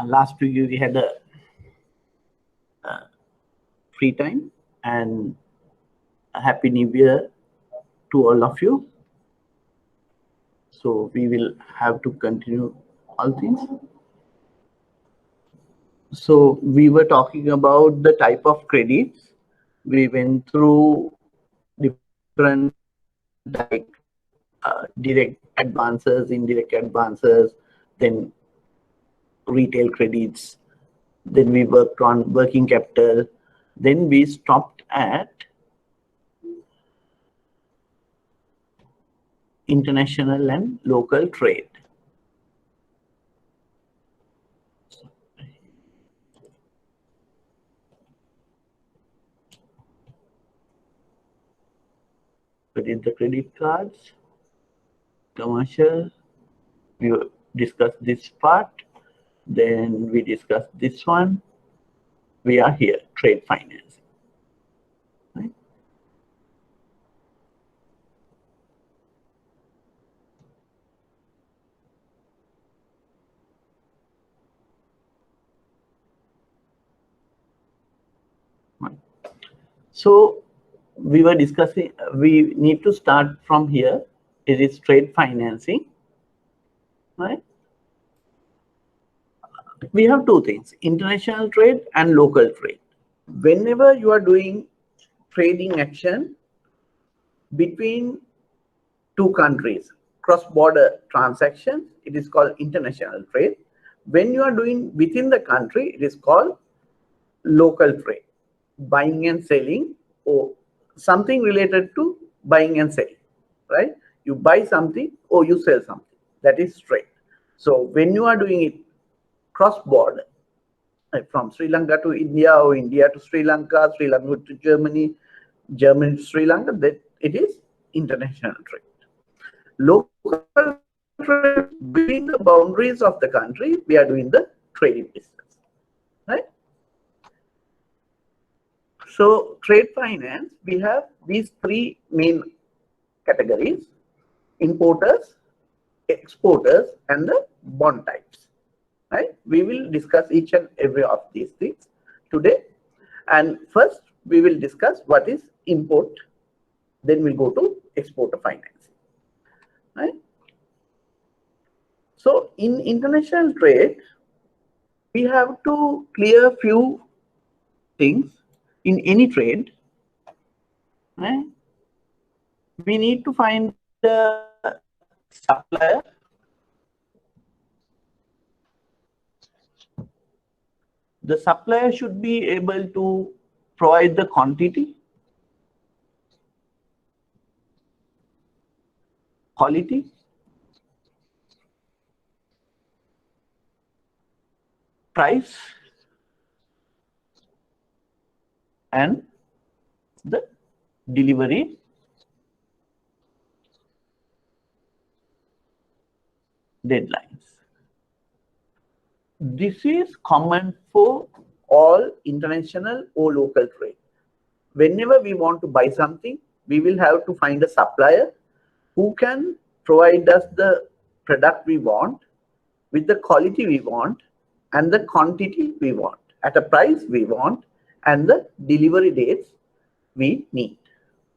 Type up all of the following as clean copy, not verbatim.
last week we had a free time, and a happy new year to all of you. So we will have to continue all things. So we were talking about the type of credits. We went through different like direct advances, indirect advances, then retail credits. Then we worked on working capital. Then we stopped at international and local trade. We did the credit cards, commercial. We discussed this part. Then we discussed this one. We are here, trade financing. Right? So we were discussing, we need to start from here. It is trade financing, right? We have two things, international trade and local trade. Whenever you are doing trading action between two countries, cross-border transactions, it is called international trade. When you are doing within the country, it is called local trade, buying and selling, or something related to buying and selling, right? You buy something or you sell something, that is trade. So when you are doing it cross-border, like from Sri Lanka to India or India to Sri Lanka to Germany, Germany to Sri Lanka, that it is international trade. Local trade within the boundaries of the country, we are doing the trading business, right? So trade finance, we have these three main categories: importers, exporters, and the bond types, right? We will discuss each and every of these things today. And first, we will discuss what is import. Then we'll go to exporter financing, right? So in international trade, we have to clear few things in any trade, right? We need to find the supplier. The supplier should be able to provide the quantity, quality, price, and the delivery deadlines. This is common for all international or local trade. Whenever we want to buy something, we will have to find a supplier who can provide us the product we want with the quality we want and the quantity we want at a price we want and the delivery dates we need,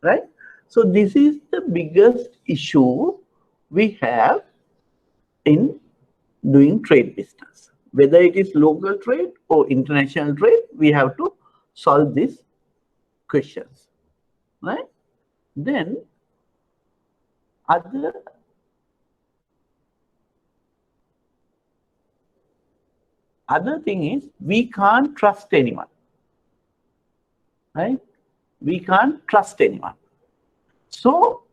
right? So this is the biggest issue we have in doing trade business. Whether it is local trade or international trade, we have to solve these questions, right? Then other thing is we can't trust anyone, right? We can't trust anyone. So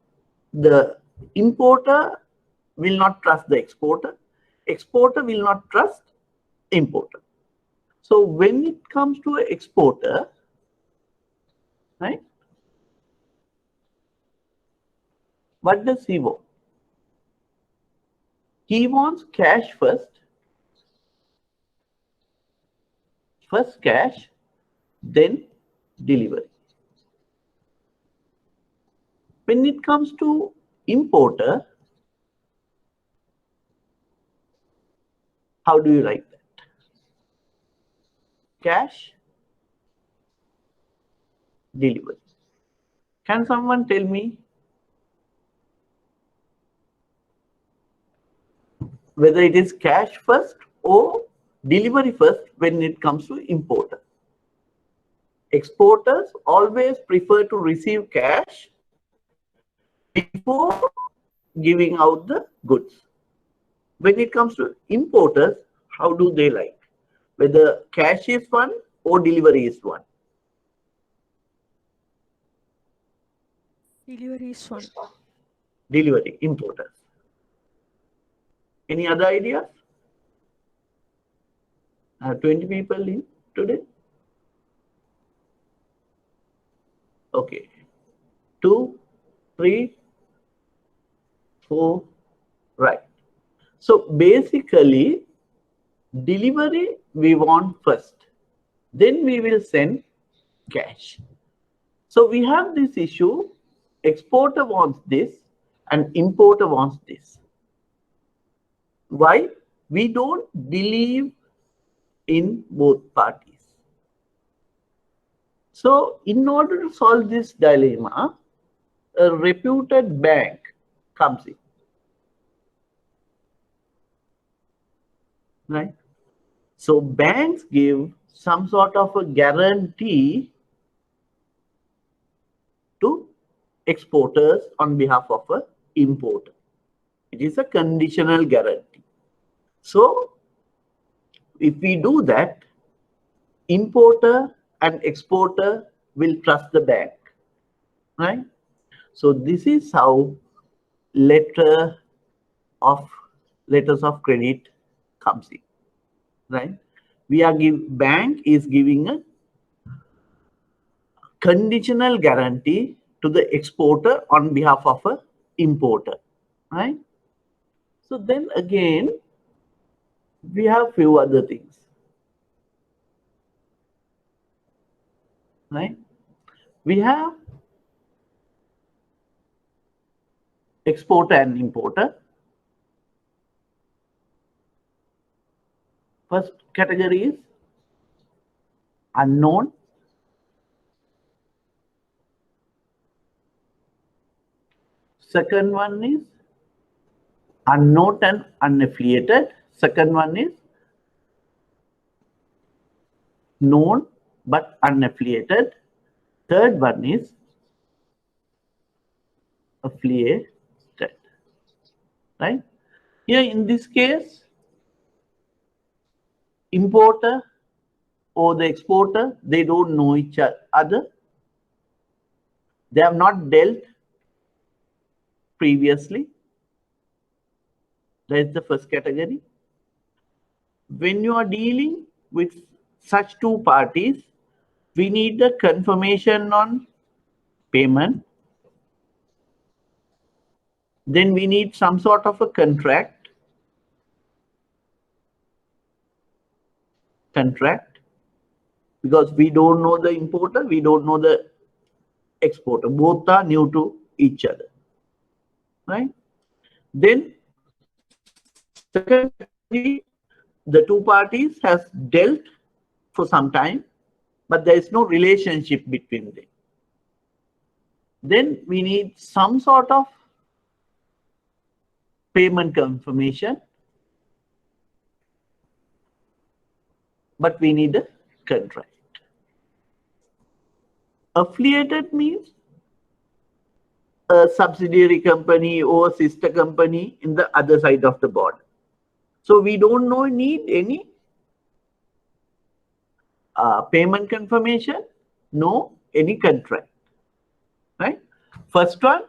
the importer will not trust the exporter. Exporter will not trust importer. So when it comes to an exporter, right? What does he want? He wants cash first. First cash, then delivery. When it comes to importer, how do you like that? cash, delivery. Can someone tell me whether it is cash first or delivery first when it comes to importer? Exporters always prefer to receive cash before giving out the goods. When it comes to importers, how do they like? Whether cash is one or delivery is one? Delivery is one. Delivery, importers. Any other ideas? 20 people in today? Okay. 2, 3, 4, right. So basically, delivery we want first. Then we will send cash. So we have this issue, exporter wants this and importer wants this. Why? We don't believe in both parties. So in order to solve this dilemma, a reputed bank comes in. Right? So banks give some sort of a guarantee to exporters on behalf of an importer. It is a conditional guarantee. So if we do that, importer and exporter will trust the bank, right? So this is how letters of credit comes in, right? Bank is giving a conditional guarantee to the exporter on behalf of a importer, right? So then again, we have few other things, right? We have exporter and importer. First category is unknown. Second one is unknown and unaffiliated. Second one is known but unaffiliated. Third one is affiliated, right? Here in this case, importer or the exporter, they don't know each other. They have not dealt previously. That is the first category. When you are dealing with such two parties, we need a confirmation on payment. Then we need some sort of a contract. Because we don't know the importer, we don't know the exporter. Both are new to each other, right? Then secondly, the two parties has dealt for some time, but there is no relationship between them. Then we need some sort of payment confirmation, but we need a contract. Affiliated means a subsidiary company or a sister company in the other side of the border. So we don't need any payment confirmation, no any contract, right? First one,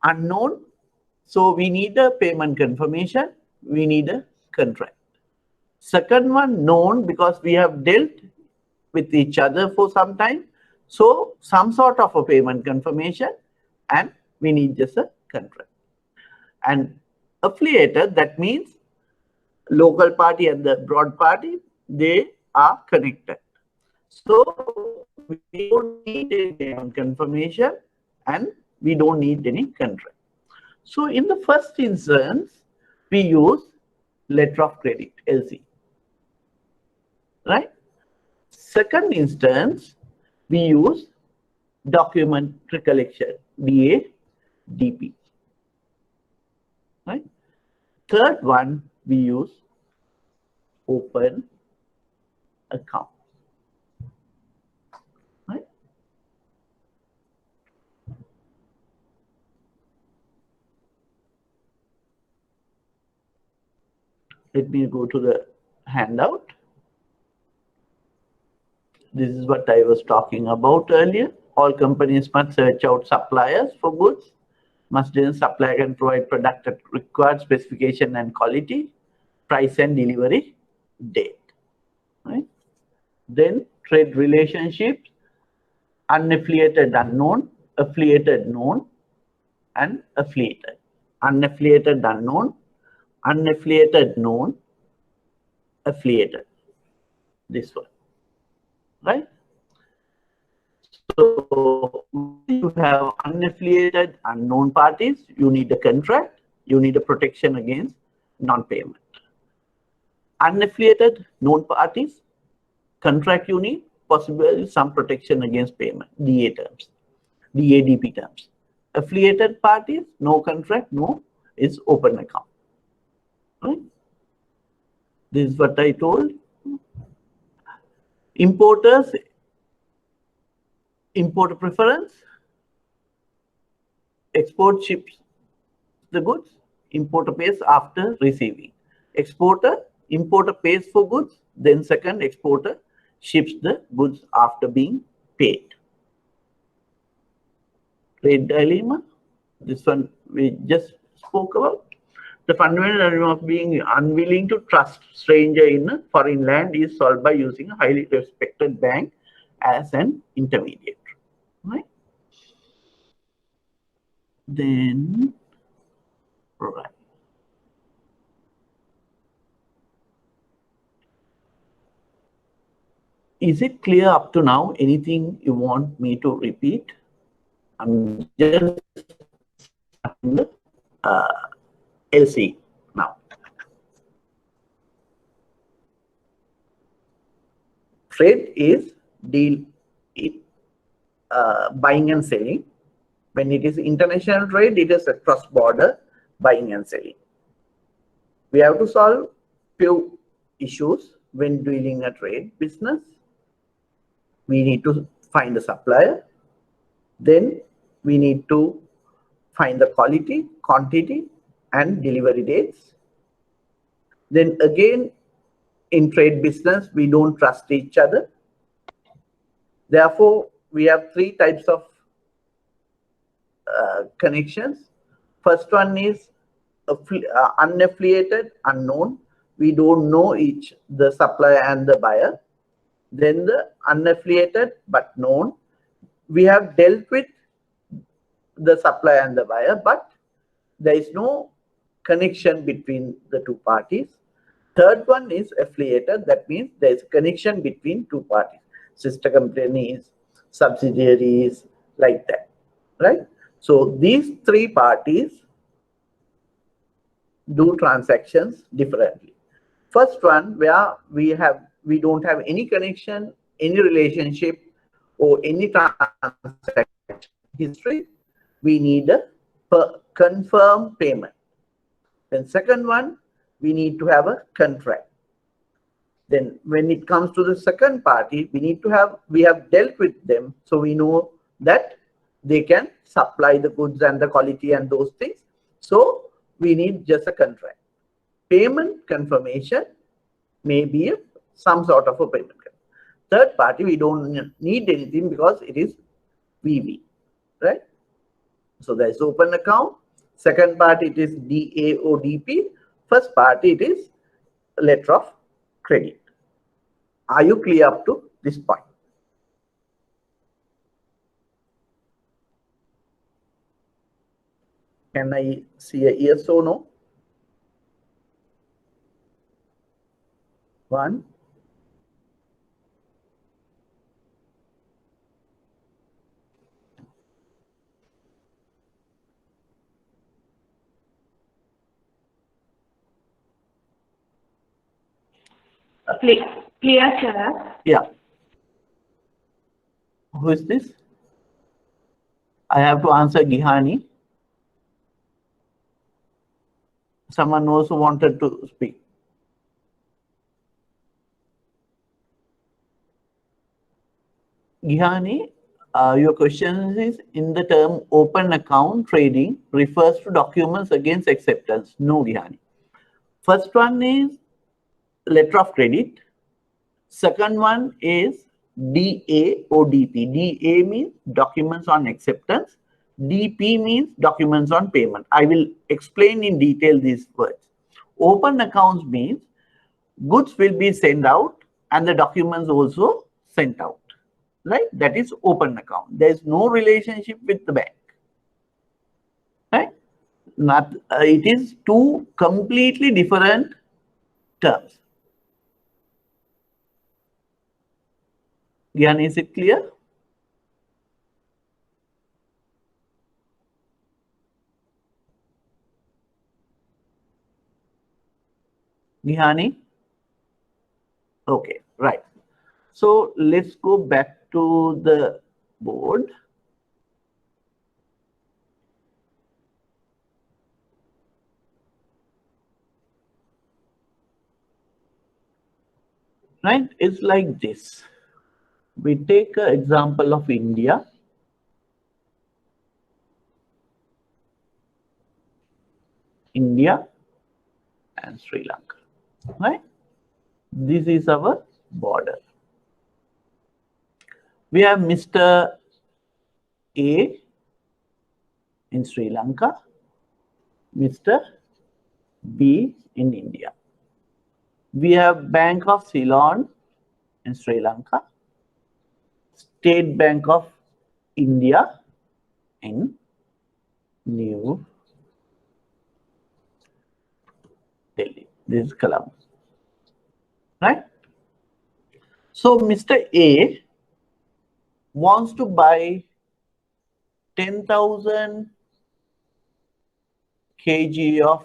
unknown. So we need a payment confirmation, we need a contract. Second one, known, because we have dealt with each other for some time. So some sort of a payment confirmation and we need just a contract. And affiliated, that means local party and the broad party, they are connected. So we don't need any payment confirmation and we don't need any contract. So in the first instance, we use letter of credit, LC. right? Second instance, we use document recollection, DADP, right? Third one, we use open account, right? Let me go to the handout. This is what I was talking about earlier. All companies must search out suppliers for goods. Must then supplier can provide product at required specification and quality, price and delivery date. Right? Then trade relationships, unaffiliated unknown, affiliated known, and affiliated. Unaffiliated unknown, unaffiliated known, affiliated. This one. Right? So you have unaffiliated unknown parties, you need a contract, you need a protection against non-payment. Unaffiliated known parties, contract you need, possibly some protection against payment, DA terms, DADP terms. Affiliated parties, no contract, no, it's open account. Right? This is what I told. Importers, importer preference, export ships the goods, importer pays after receiving. Exporter, importer pays for goods, then second exporter ships the goods after being paid. Trade dilemma, this one we just spoke about. The fundamental dilemma of being unwilling to trust stranger in a foreign land is solved by using a highly respected bank as an intermediary. Right? Then, right. Is it clear up to now? Anything you want me to repeat? I'm just LC now. Trade is deal buying and selling. When it is international trade, it is a cross-border buying and selling. We have to solve few issues when dealing a trade business. We need to find the supplier. Then we need to find the quality, quantity, and delivery dates. Then again, in trade business, we don't trust each other. Therefore, we have three types of connections. First one is unaffiliated, unknown. We don't know the supplier and the buyer. Then the unaffiliated but known. We have dealt with the supplier and the buyer, but there is no connection between the two parties. Third one is affiliated. That means there is a connection between two parties, sister companies, subsidiaries, like that, right? So these three parties do transactions differently. First one, where we don't have any connection, any relationship, or any transaction history, we need a confirmed payment. Then second one, we need to have a contract. Then when it comes to the second party, we have dealt with them, so we know that they can supply the goods and the quality and those things. So we need just a contract. Payment confirmation may be some sort of a payment. Third party, we don't need anything because it is VV, right? So there is open account. Second part, it is DAODP. First part, it is letter of credit. Are you clear up to this point? Can I see a yes or no? One. Please, Clear, sir. Yeah. Who is this? I have to answer Gihani. Someone also wanted to speak. Gihani, your question is, in the term open account trading refers to documents against acceptance. No, Gihani. First one is letter of credit. Second one is DA or DP. DA means documents on acceptance. DP means documents on payment. I will explain in detail these words. Open accounts means goods will be sent out and the documents also sent out. Right? That is open account. There is no relationship with the bank. Right? Not, it is two completely different terms. Gyan, is it clear? Gihani? Okay, right. So let's go back to the board. Right? It's like this. We take an example of India. India and Sri Lanka. Right? This is our border. We have Mr. A in Sri Lanka, Mr. B in India. We have Bank of Ceylon in Sri Lanka, State Bank of India in New Delhi. This is Colombo. Right? So Mr. A wants to buy 10,000 kg of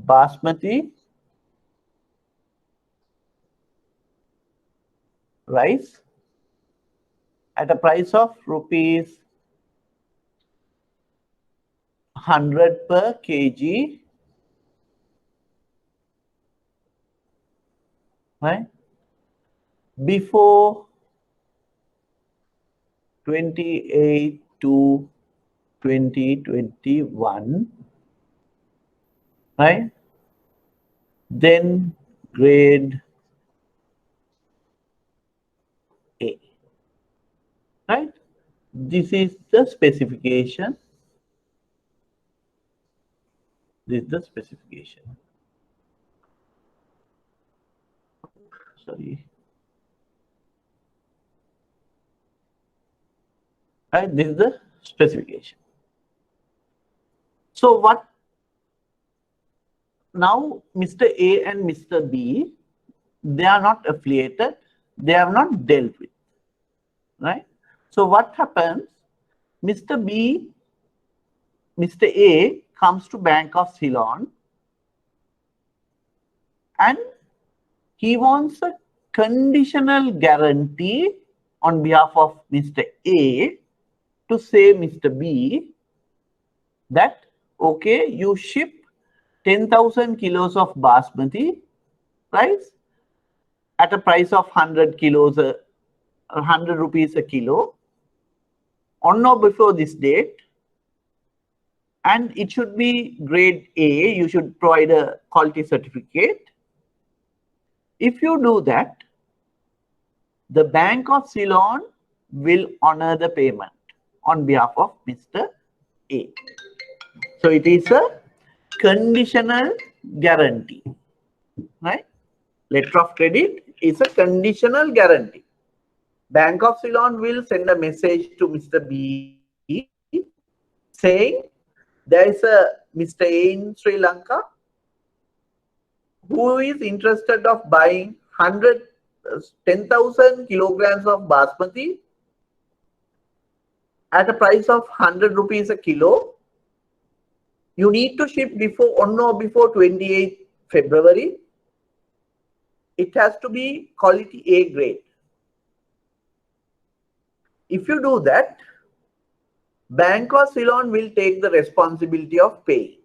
basmati rice at a price of rupees 100 per kg, right? Before 28 to 2021, right? Then grade A, right? This is the specification. This is the specification. Sorry. Right, this is the specification. So what now Mr. A and Mr. B, they are not affiliated, they have not dealt with, right? So what happens? Mr. A comes to Bank of Ceylon and he wants a conditional guarantee on behalf of Mr. A to say Mr. B that, okay, you ship 10,000 kilos of basmati rice at a price of 100 rupees a kilo on or before this date, and it should be grade A. You should provide a quality certificate. If you do that, the Bank of Ceylon will honor the payment on behalf of Mr. A. So it is a conditional guarantee, right? Letter of credit is a conditional guarantee. Bank of Ceylon will send a message to Mr. B saying there is a Mr. A in Sri Lanka who is interested of buying 10,000 kilograms of basmati at a price of 100 rupees a kilo. You need to ship before 28 February it has to be quality A grade. If you do that, Bank of Ceylon will take the responsibility of paying.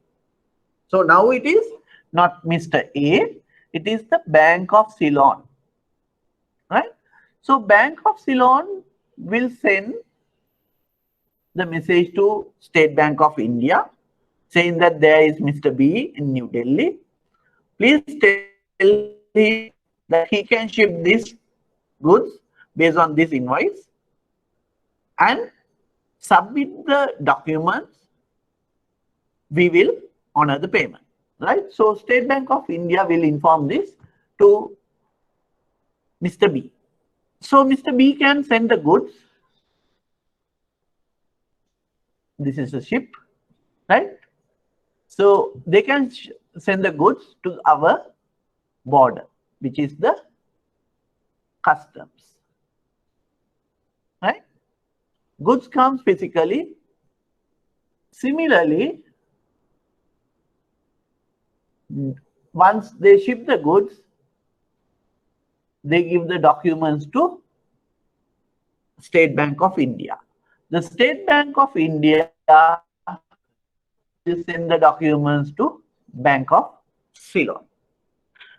So now it is not Mr. A, it is the Bank of Ceylon, right? So Bank of Ceylon will send the message to State Bank of India saying that there is Mr. B in New Delhi. Please tell him that he can ship these goods based on this invoice and submit the documents. We will honor the payment, right? So State Bank of India will inform this to Mr. B. So Mr. B can send the goods. This is a ship, right? So they can send the goods to our border, which is the customs, right? Goods comes physically. Similarly, once they ship the goods, they give the documents to State Bank of India. The State Bank of India will send the documents to Bank of Ceylon.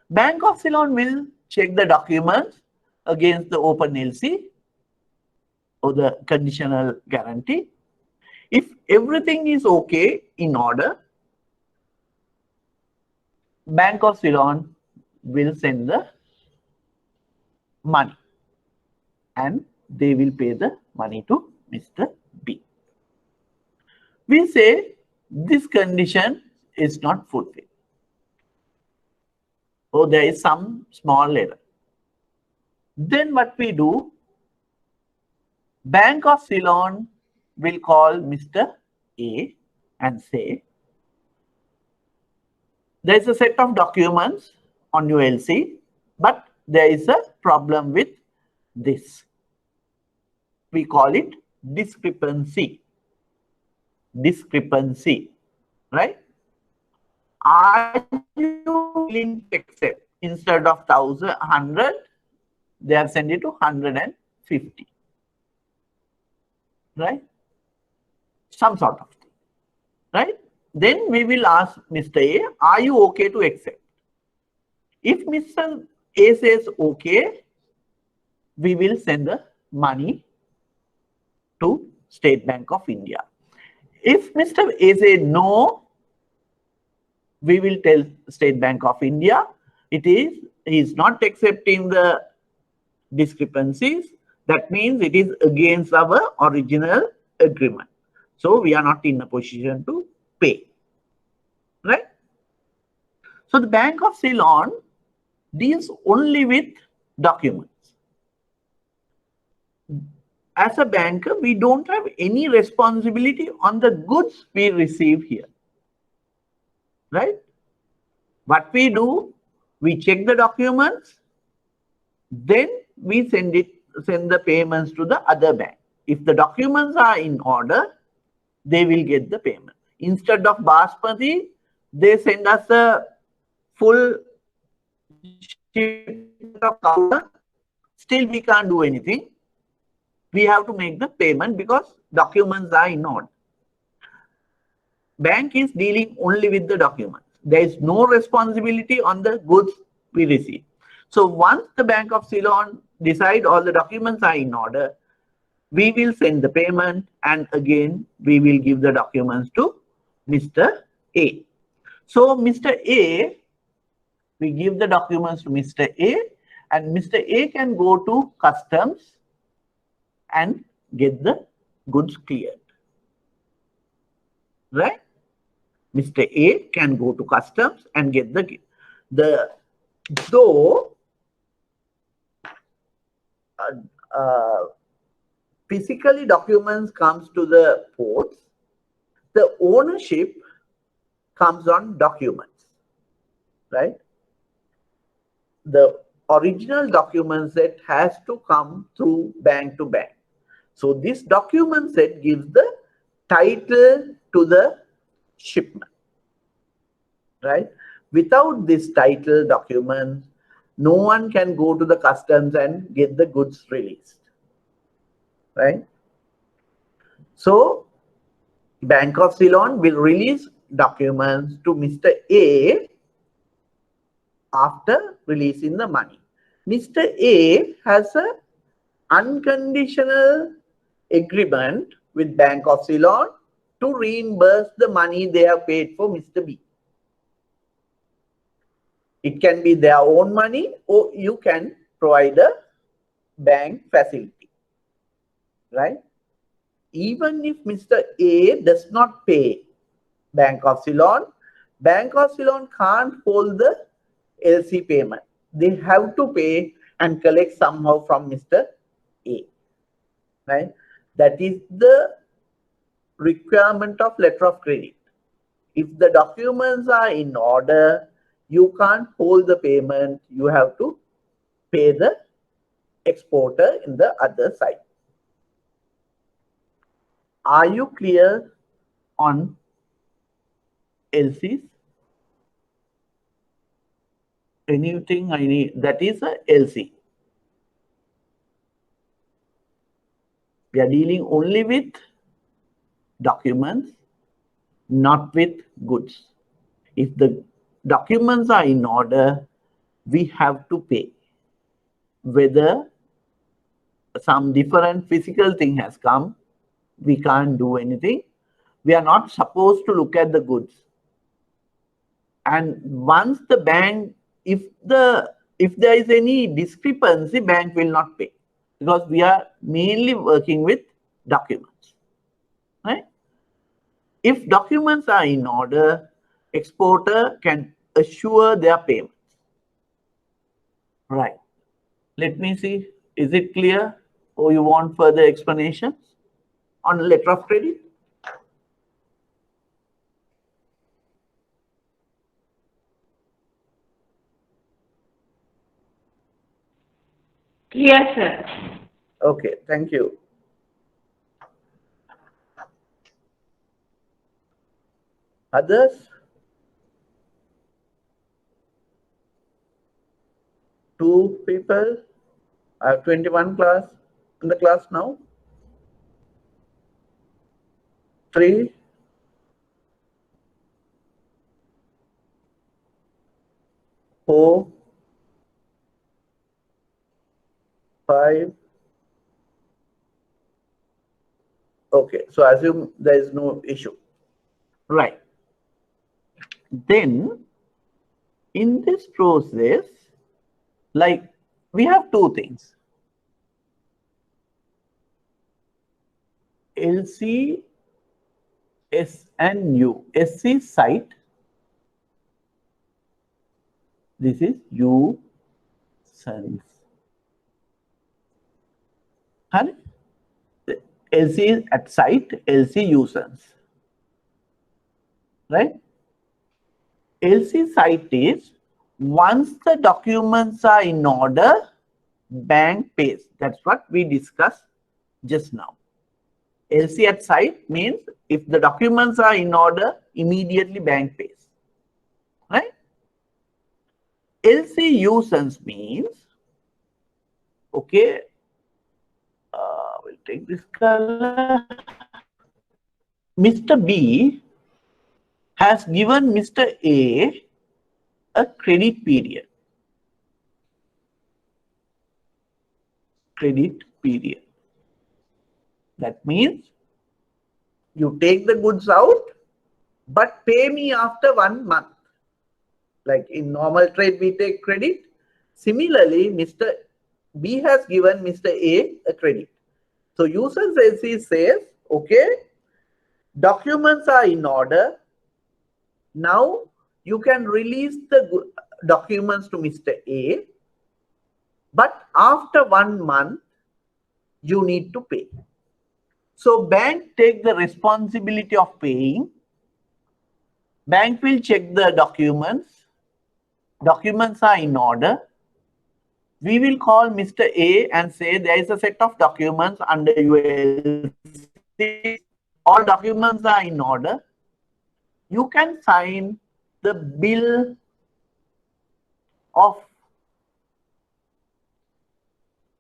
Bank of Ceylon will check the documents against the open LC or the conditional guarantee. If everything is okay in order, Bank of Ceylon will send the money and they will pay the money to Mr. B. We say this condition is not fulfilled. Oh, there is some small error. Then what we do, Bank of Ceylon will call Mr. A and say, there is a set of documents on your LC, but there is a problem with this. We call it discrepancy. Discrepancy, right? Are you willing to accept? Instead of 100, they have sent it to 150, right? Some sort of thing, right? Then we will ask Mr. A, are you okay to accept? If Mr. A says okay, we will send the money to State Bank of India. If Mr. A says no, we will tell State Bank of India he is not accepting the discrepancies. That means it is against our original agreement. So we are not in a position to pay, right? So the Bank of Ceylon deals only with documents. As a banker, we don't have any responsibility on the goods we receive here, right? What we do, we check the documents, then we send the payments to the other bank. If the documents are in order, they will get the payment. Instead of basmati, they send us a full shipment of powder. Still, we can't do anything. We have to make the payment because documents are in order. Bank is dealing only with the documents. There is no responsibility on the goods we receive. So once the Bank of Ceylon decide all the documents are in order, we will send the payment and again we will give the documents to Mr. A. So Mr. A, we give the documents to Mr. A and Mr. A can go to customs and get the goods cleared, right? Mr. A can go to customs and get though physically documents comes to the ports, the ownership comes on documents, right? The original document set has to come through bank to bank. So this document set gives the title to the shipment, right? Without this title document, no one can go to the customs and get the goods released, right? So Bank of Ceylon will release documents to Mr. A after releasing the money. Mr. A has an unconditional agreement with Bank of Ceylon to reimburse the money they have paid for Mr. B. It can be their own money, or you can provide a bank facility, right? Even if Mr. A does not pay Bank of Ceylon can't hold the LC payment. They have to pay and collect somehow from Mr. A, right? That is the requirement of letter of credit. If the documents are in order, you can't hold the payment. You have to pay the exporter in the other side. Are you clear on LCs? Anything I need? That is a LC. We are dealing only with documents, not with goods. If the documents are in order, we have to pay. Whether some different physical thing has come, we can't do anything. We are not supposed to look at the goods. And once the bank, if there is any discrepancy, bank will not pay, because we are mainly working with documents, right? If documents are in order, exporter can assure their payments, right? Let me see, is it clear, or you want further explanations on letter of credit? Yes, sir. Okay, thank you. Others? Two people? I have 21 class in the class now. 3? 4? 5? Okay, so assume there is no issue. Right. Then, in this process, like, we have two things. LC, S and U. SC site. This is U sons. LC is at site, LC users, right? LC site is once the documents are in order, bank pays. That's what we discussed just now. LC at site means if the documents are in order, immediately bank pays, right? LC users means, okay, we'll take this color. Mr. B has given Mr. A credit period. Credit period. That means you take the goods out, but pay me after 1 month. Like in normal trade, we take credit. Similarly, Mr. B has given Mr. A credit. So users LC says, okay, documents are in order. Now you can release the documents to Mr. A, but after 1 month, you need to pay. So bank take the responsibility of paying. Bank will check the documents. Documents are in order. We will call Mr. A and say there is a set of documents under UL6. All documents are in order. You can sign the bill of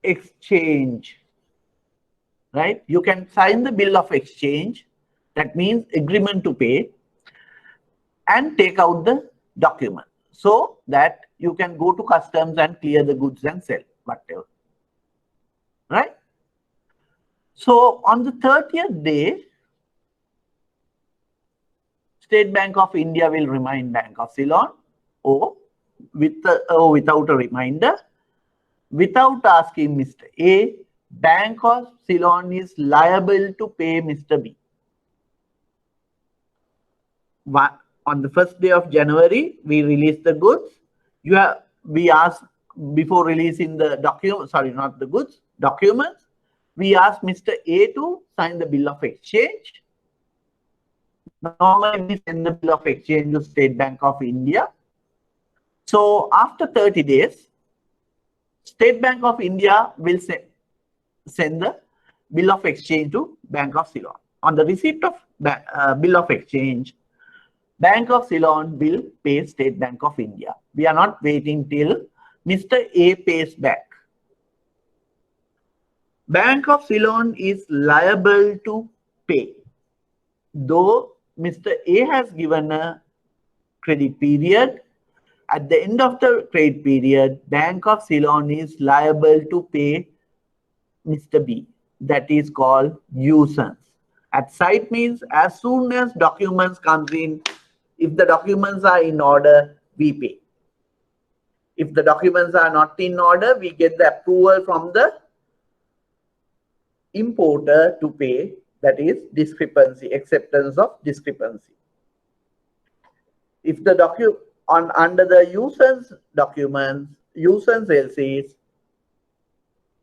exchange, right? You can sign the bill of exchange, that means agreement to pay, and take out the document so that you can go to customs and clear the goods and sell whatever, right? So on the 30th day, State Bank of India will remind Bank of Ceylon, or without a reminder, without asking Mr. A, Bank of Ceylon is liable to pay Mr. B. On the first day of January, we release the goods. We ask, before releasing the document, sorry, not the goods, documents, we ask Mr. A to sign the bill of exchange. Normally, we send the bill of exchange to State Bank of India. So after 30 days, State Bank of India will send the bill of exchange to Bank of Ceylon. On the receipt of bill of exchange, Bank of Ceylon will pay State Bank of India. We are not waiting till Mr. A pays back. Bank of Ceylon is liable to pay, though Mr. A has given a credit period. At the end of the credit period, Bank of Ceylon is liable to pay Mr. B. That is called usance. At sight means as soon as documents comes in, if the documents are in order, we pay. If the documents are not in order, we get the approval from the importer to pay. That is discrepancy, acceptance of discrepancy. If the under the usance documents, usance LCs,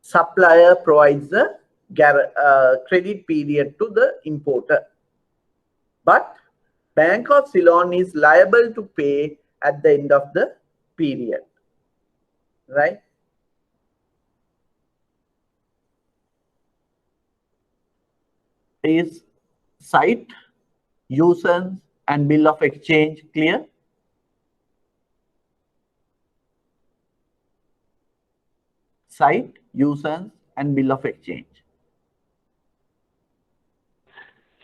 supplier provides the credit period to the importer. But Bank of Ceylon is liable to pay at the end of the period, right? Is site, usance, and bill of exchange clear? Site, usance, and bill of exchange.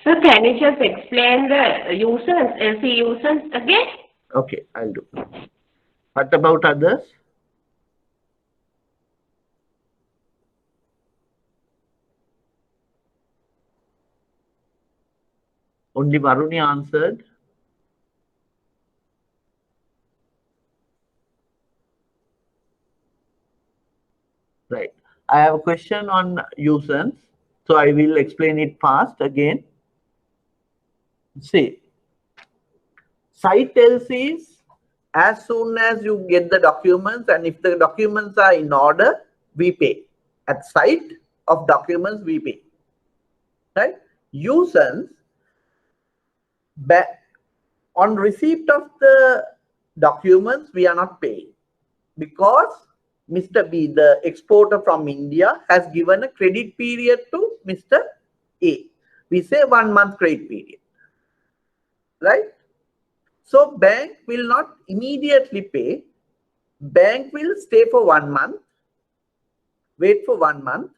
So can you just explain the usance, LC usance again? Okay, I'll do. What about others? Only Varuni answered. Right. I have a question on usance, so I will explain it fast again. See, site LCs, as soon as you get the documents, and if the documents are in order, we pay. At site of documents, we pay. Right? Usance, on receipt of the documents, we are not paying, because Mr. B, the exporter from India, has given a credit period to Mr. A. We say 1 month credit period, right? So bank will not immediately pay. Bank will stay for 1 month, wait for 1 month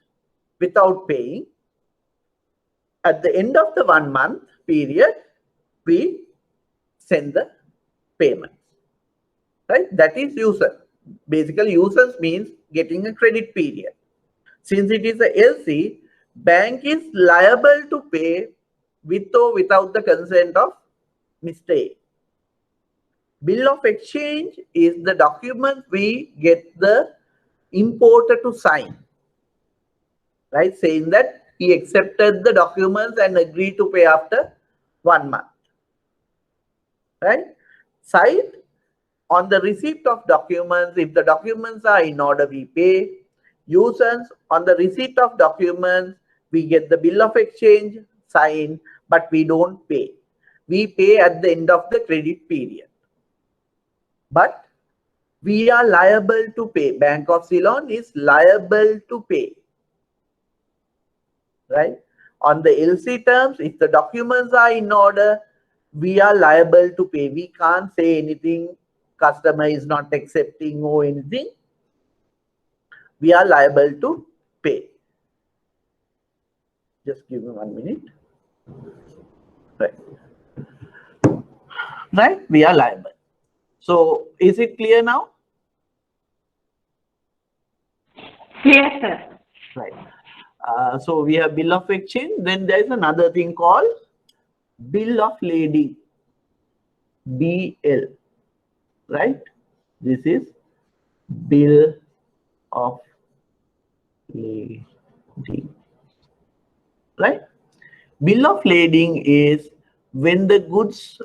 without paying. At the end of the 1 month period, we send the payments, right? That is usance. Basically, usance means getting a credit period. Since it is a LC, bank is liable to pay with or without the consent of Mr. A. Bill of exchange is the document we get the importer to sign, right? Saying that he accepted the documents and agreed to pay after 1 month, right? Site, on the receipt of documents, if the documents are in order, we pay. Usance, on the receipt of documents, we get the bill of exchange signed, but we don't pay. We pay at the end of the credit period. But we are liable to pay. Bank of Ceylon is liable to pay, right? On the LC terms, if the documents are in order, we are liable to pay. We can't say anything, customer is not accepting or anything. We are liable to pay. Just give me 1 minute. Right, we are liable. So is it clear now? Yes, sir. Right. So we have bill of exchange. Then there is another thing called bill of lading, BL. Right. This is bill of lading. Right. Bill of lading is when the goods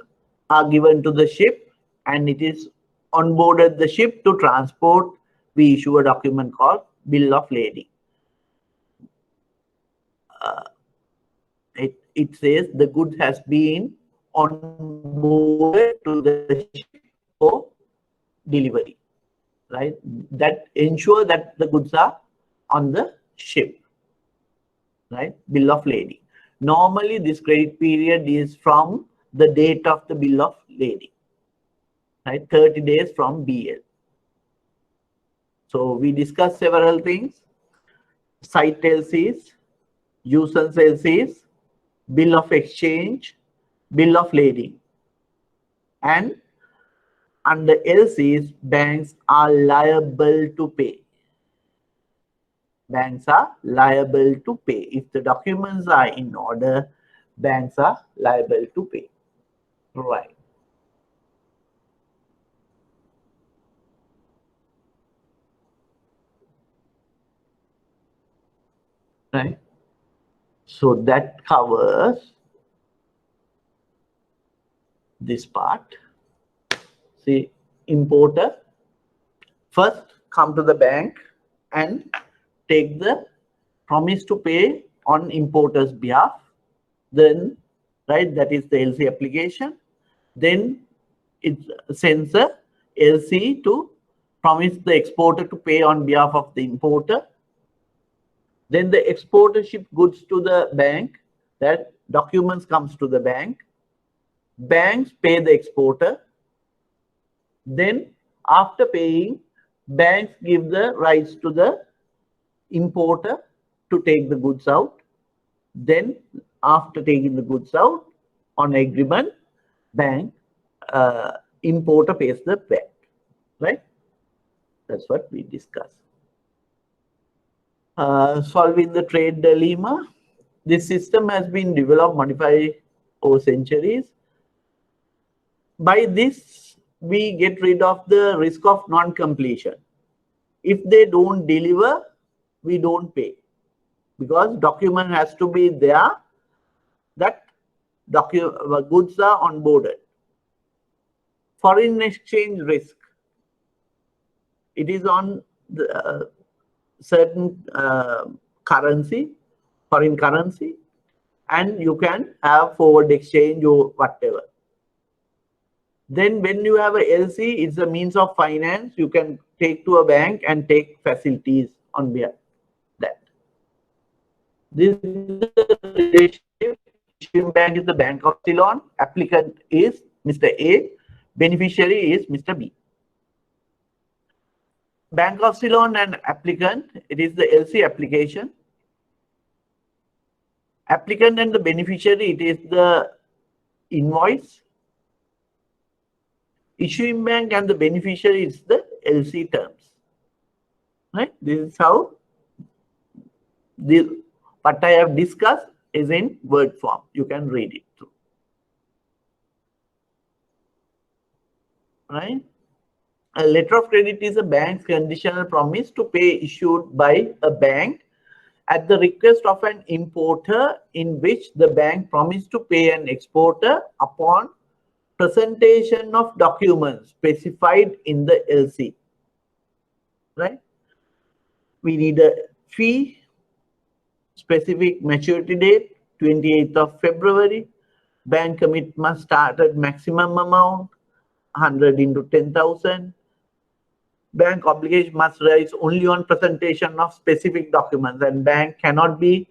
are given to the ship and it is on boarded the ship to transport. We issue a document called bill of lading. It says the goods has been on board to the ship for delivery, right? That ensure that the goods are on the ship, right? Bill of lading. Normally, this credit period is from the date of the bill of lading, right? 30 days from BL. So we discussed several things: site LCs, usance LCs, bill of exchange, bill of lading. And under LCs, banks are liable to pay. Banks are liable to pay. If the documents are in order, banks are liable to pay. Right. Right. So that covers this part. See, importer first come to the bank and take the promise to pay on importer's behalf. Then, right, that is the LC application. Then it sends a LC to promise the exporter to pay on behalf of the importer. Then the exporter ship goods to the bank. That documents comes to the bank. Banks pay the exporter. Then after paying, banks give the rights to the importer to take the goods out. Then after taking the goods out on agreement, bank importer pays the bank, right? That's what we discussed. Solving the trade dilemma. This system has been developed, modified over centuries. By this, we get rid of the risk of non-completion. If they don't deliver, we don't pay, because document has to be there that goods are onboarded. Foreign exchange risk. It is on the certain currency, foreign currency, and you can have forward exchange or whatever. Then when you have a LC, it's a means of finance. You can take to a bank and take facilities on behalf that. This is the relationship. Issuing bank is the Bank of Ceylon. Applicant is Mr. A. Beneficiary is Mr. B. Bank of Ceylon and applicant, it is the LC application. Applicant and the beneficiary, it is the invoice. Issuing bank and the beneficiary is the LC terms. Right? This is how what I have discussed is in word form. You can read it through. Right? A letter of credit is a bank's conditional promise to pay issued by a bank at the request of an importer, in which the bank promised to pay an exporter upon presentation of documents specified in the LC. Right? We need a fee, specific maturity date, 28th of February. Bank commit must start at maximum amount, 100 into 10,000. Bank obligation must rise only on presentation of specific documents, and bank cannot be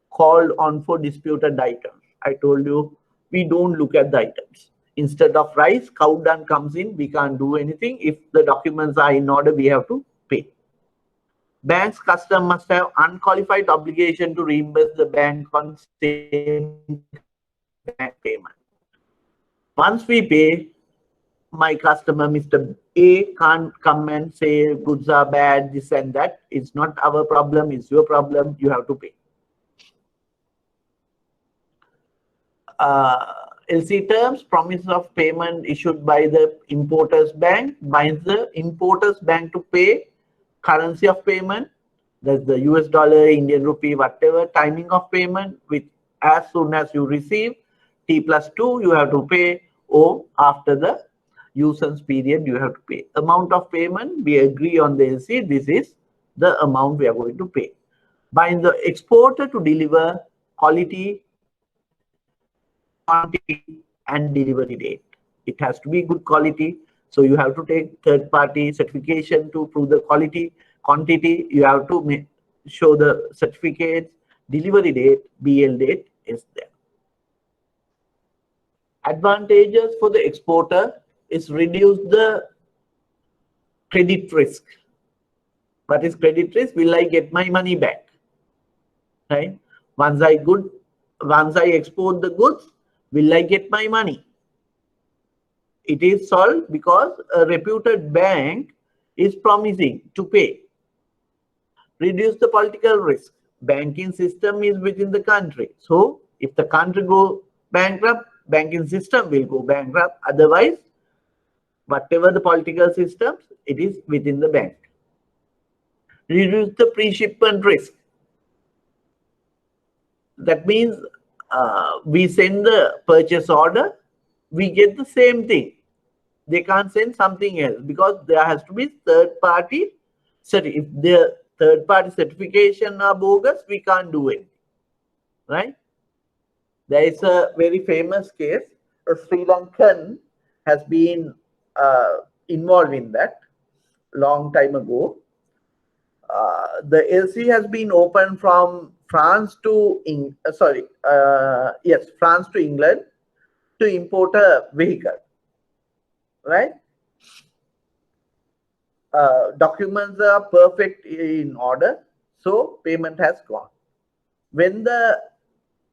called on for disputed items. I told you, we don't look at the items. Instead of rice, cow dung comes in, we can't do anything. If the documents are in order, we have to pay. Bank's customer must have unqualified obligation to reimburse the bank on same payment. Once we pay, my customer, Mr. A, can't come and say goods are bad, this and that. It's not our problem, it's your problem, you have to pay. LC terms, promise of payment issued by the importer's bank binds the importer's bank to pay currency of payment, that's the US dollar, Indian rupee, whatever, timing of payment, with as soon as you receive T+2 you have to pay, or after the usance period you have to pay. Amount of payment we agree on the LC, this is the amount we are going to pay. Bind the exporter to deliver quality, quantity and delivery date. It has to be good quality, so you have to take third-party certification to prove the quality. Quantity, you have to show the certificates. Delivery date, BL date is there. Advantages for the exporter is reduce the credit risk. What is credit risk? Will I get my money back? Right? Once I export the goods, will I get my money? It is solved because a reputed bank is promising to pay. Reduce the political risk. Banking system is within the country. So if the country goes bankrupt, banking system will go bankrupt. Otherwise, whatever the political systems, it is within the bank. Reduce the pre-shipment risk. That means we send the purchase order, we get the same thing. They can't send something else because there has to be third party. If the third party certification are bogus, we can't do it. Right? There is a very famous case. A Sri Lankan has been involved in that long time ago. The LC has been opened from France to France to England to import a vehicle, right? Documents are perfect in order, so payment has gone. When the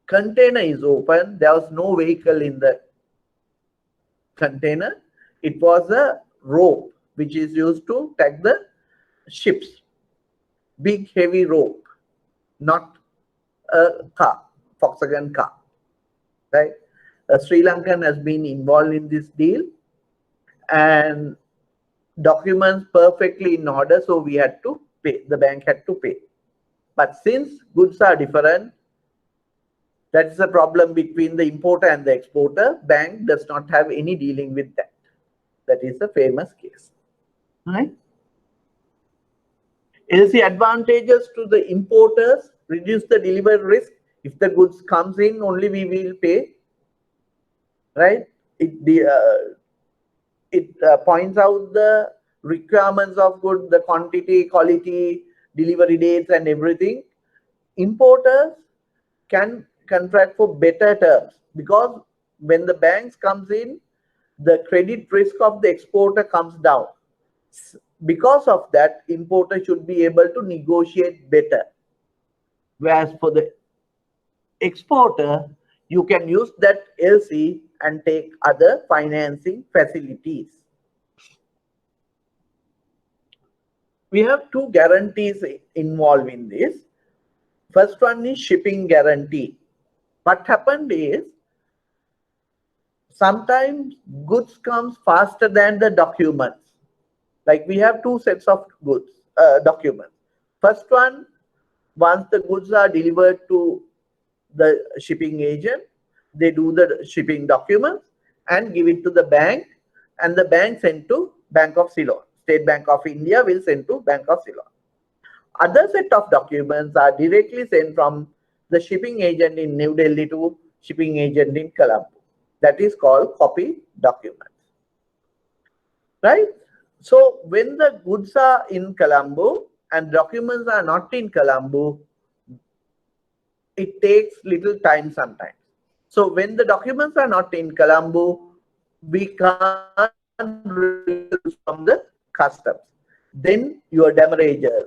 container is open, there was no vehicle in the container. It was a rope which is used to tag the ships. Big heavy rope, not a car, Volkswagen car, right? A Sri Lankan has been involved in this deal and documents perfectly in order, so we had to pay, the bank had to pay. But since goods are different, that is a problem between the importer and the exporter. Bank does not have any dealing with that. That is a famous case, right? LC advantages to the importers: reduce the delivery risk. If the goods comes in, only we will pay, right? It points out the requirements of good, the quantity, quality, delivery dates and everything. Importers can contract for better terms because when the banks comes in, the credit risk of the exporter comes down. Because of that, importer should be able to negotiate better. Whereas for the exporter, you can use that LC and take other financing facilities. We have two guarantees involved in this. First one is shipping guarantee. What happened is, sometimes goods comes faster than the documents. Like we have two sets of goods, documents. First one, once the goods are delivered to the shipping agent, they do the shipping documents and give it to the bank, and the bank send to Bank of Ceylon. State Bank of India will send to Bank of Ceylon. Other set of documents are directly sent from the shipping agent in New Delhi to shipping agent in Colombo. That is called copy documents, right? So when the goods are in Colombo and documents are not in Colombo, it takes little time sometimes. So when the documents are not in Colombo, we can't release from the customs. Then your damages,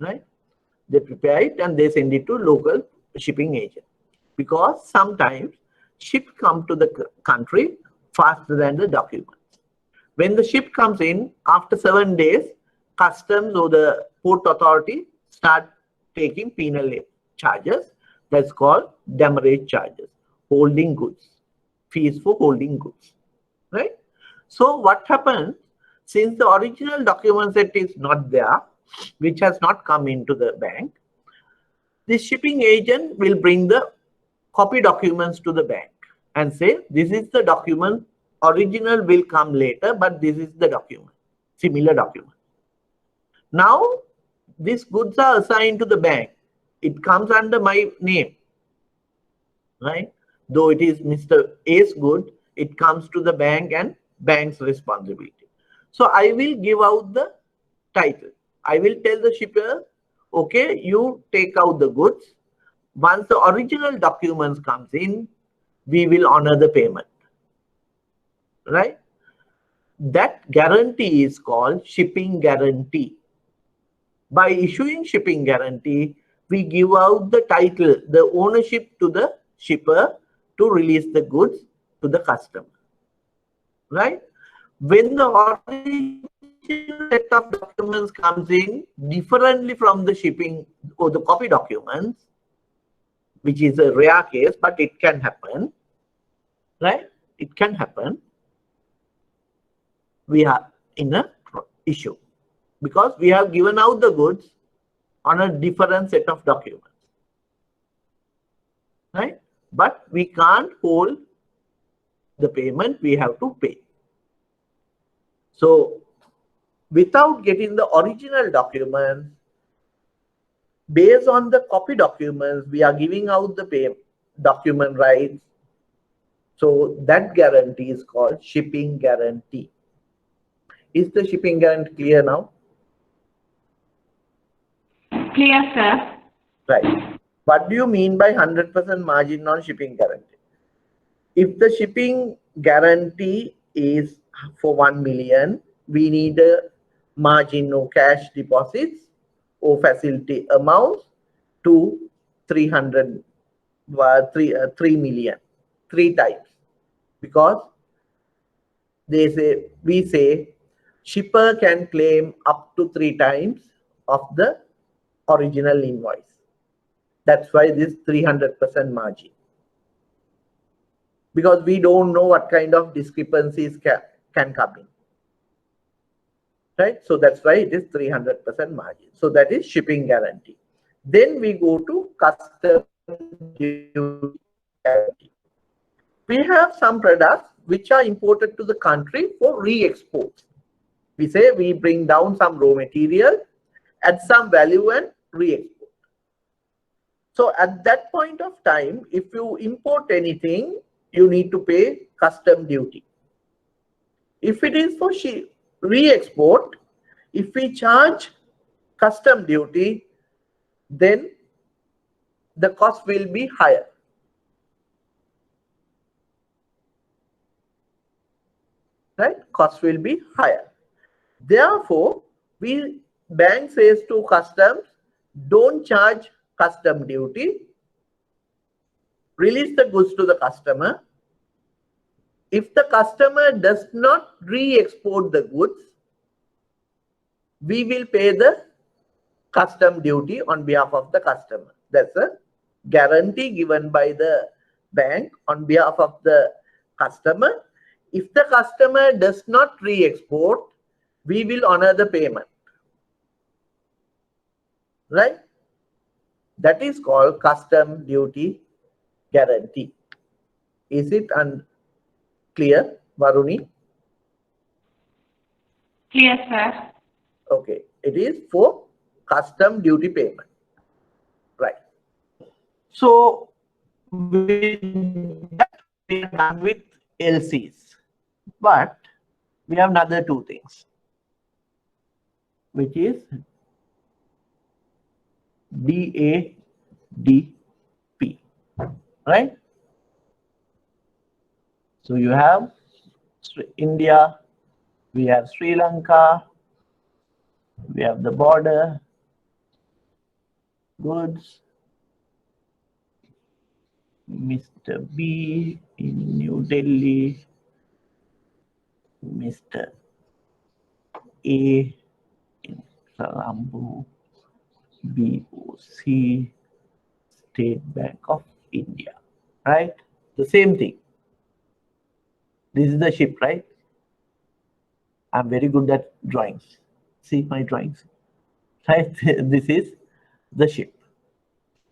right? They prepare it and they send it to local shipping agent, because sometimes ship come to the country faster than the documents. When the ship comes in, after 7 days, customs or the port authority start taking penal charges. That's called demurrage charges, holding goods, fees for holding goods, right? So what happens, since the original document set is not there, which has not come into the bank, the shipping agent will bring the copy documents to the bank and say, this is the document, original will come later, but this is the document, similar document. Now, these goods are assigned to the bank. It comes under my name, right? Though it is Mr. A's good, it comes to the bank and bank's responsibility. So I will give out the title. I will tell the shipper, okay, you take out the goods. Once the original documents comes in, we will honor the payment, right? That guarantee is called shipping guarantee. By issuing shipping guarantee, we give out the title, the ownership to the shipper to release the goods to the customer, right? When the original set of documents comes in differently from the shipping or the copy documents, which is a rare case, but it can happen, right? It can happen. We are in a issue because we have given out the goods on a different set of documents, right? But we can't hold the payment, we have to pay. So without getting the original documents, based on the copy documents, we are giving out the document rights. So that guarantee is called shipping guarantee. Is the shipping guarantee clear now? Clear, sir. Right. What do you mean by 100% margin on shipping guarantee? If the shipping guarantee is for 1 million, we need a margin or cash deposits or facility amounts to 3 million, 3 times, because we say shipper can claim up to 3 times of the original invoice. That's why this 300% margin, because we don't know what kind of discrepancies can come in, right? So that's why it is 300% margin. So that is shipping guarantee. Then we go to custom duty guarantee. We have some products which are imported to the country for re-export. We say we bring down some raw material, add some value and re-export. So at that point of time, if you import anything, you need to pay custom duty. If it is for re-export, if we charge custom duty, then the cost will be higher. Right? Cost will be higher. Therefore, bank says to customs, don't charge custom duty, release the goods to the customer. If the customer does not re-export the goods, we will pay the custom duty on behalf of the customer. That's a guarantee given by the bank on behalf of the customer. If the customer does not re-export, we will honor the payment, right? That is called custom duty guarantee. Is it clear, Varuni? Clear, sir. Okay, it is for custom duty payment, right? So with that, we are done with LCs, but we have another 2 things, which is DADP, right? So you have India, we have Sri Lanka, we have the border, goods, Mr. B in New Delhi, Mr. A in Colombo, BOC, State Bank of India, right? The same thing. This is the ship, right? I'm very good at drawings. See my drawings, right? This is the ship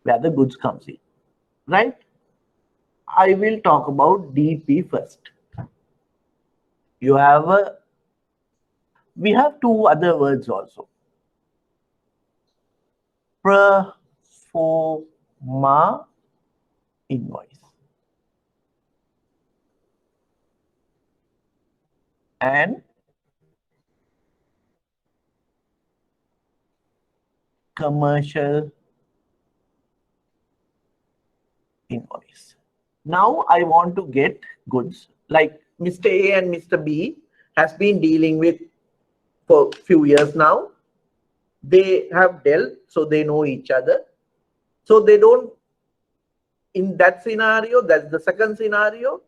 where the goods comes in, right? I will talk about DP first. You have a, we have two other words also. Pro forma invoice and commercial invoice. Now I want to get goods like Mr. A and Mr. B has been dealing with for few years now. They have dealt, so they know each other. So they don't, in that scenario, that's the second scenario.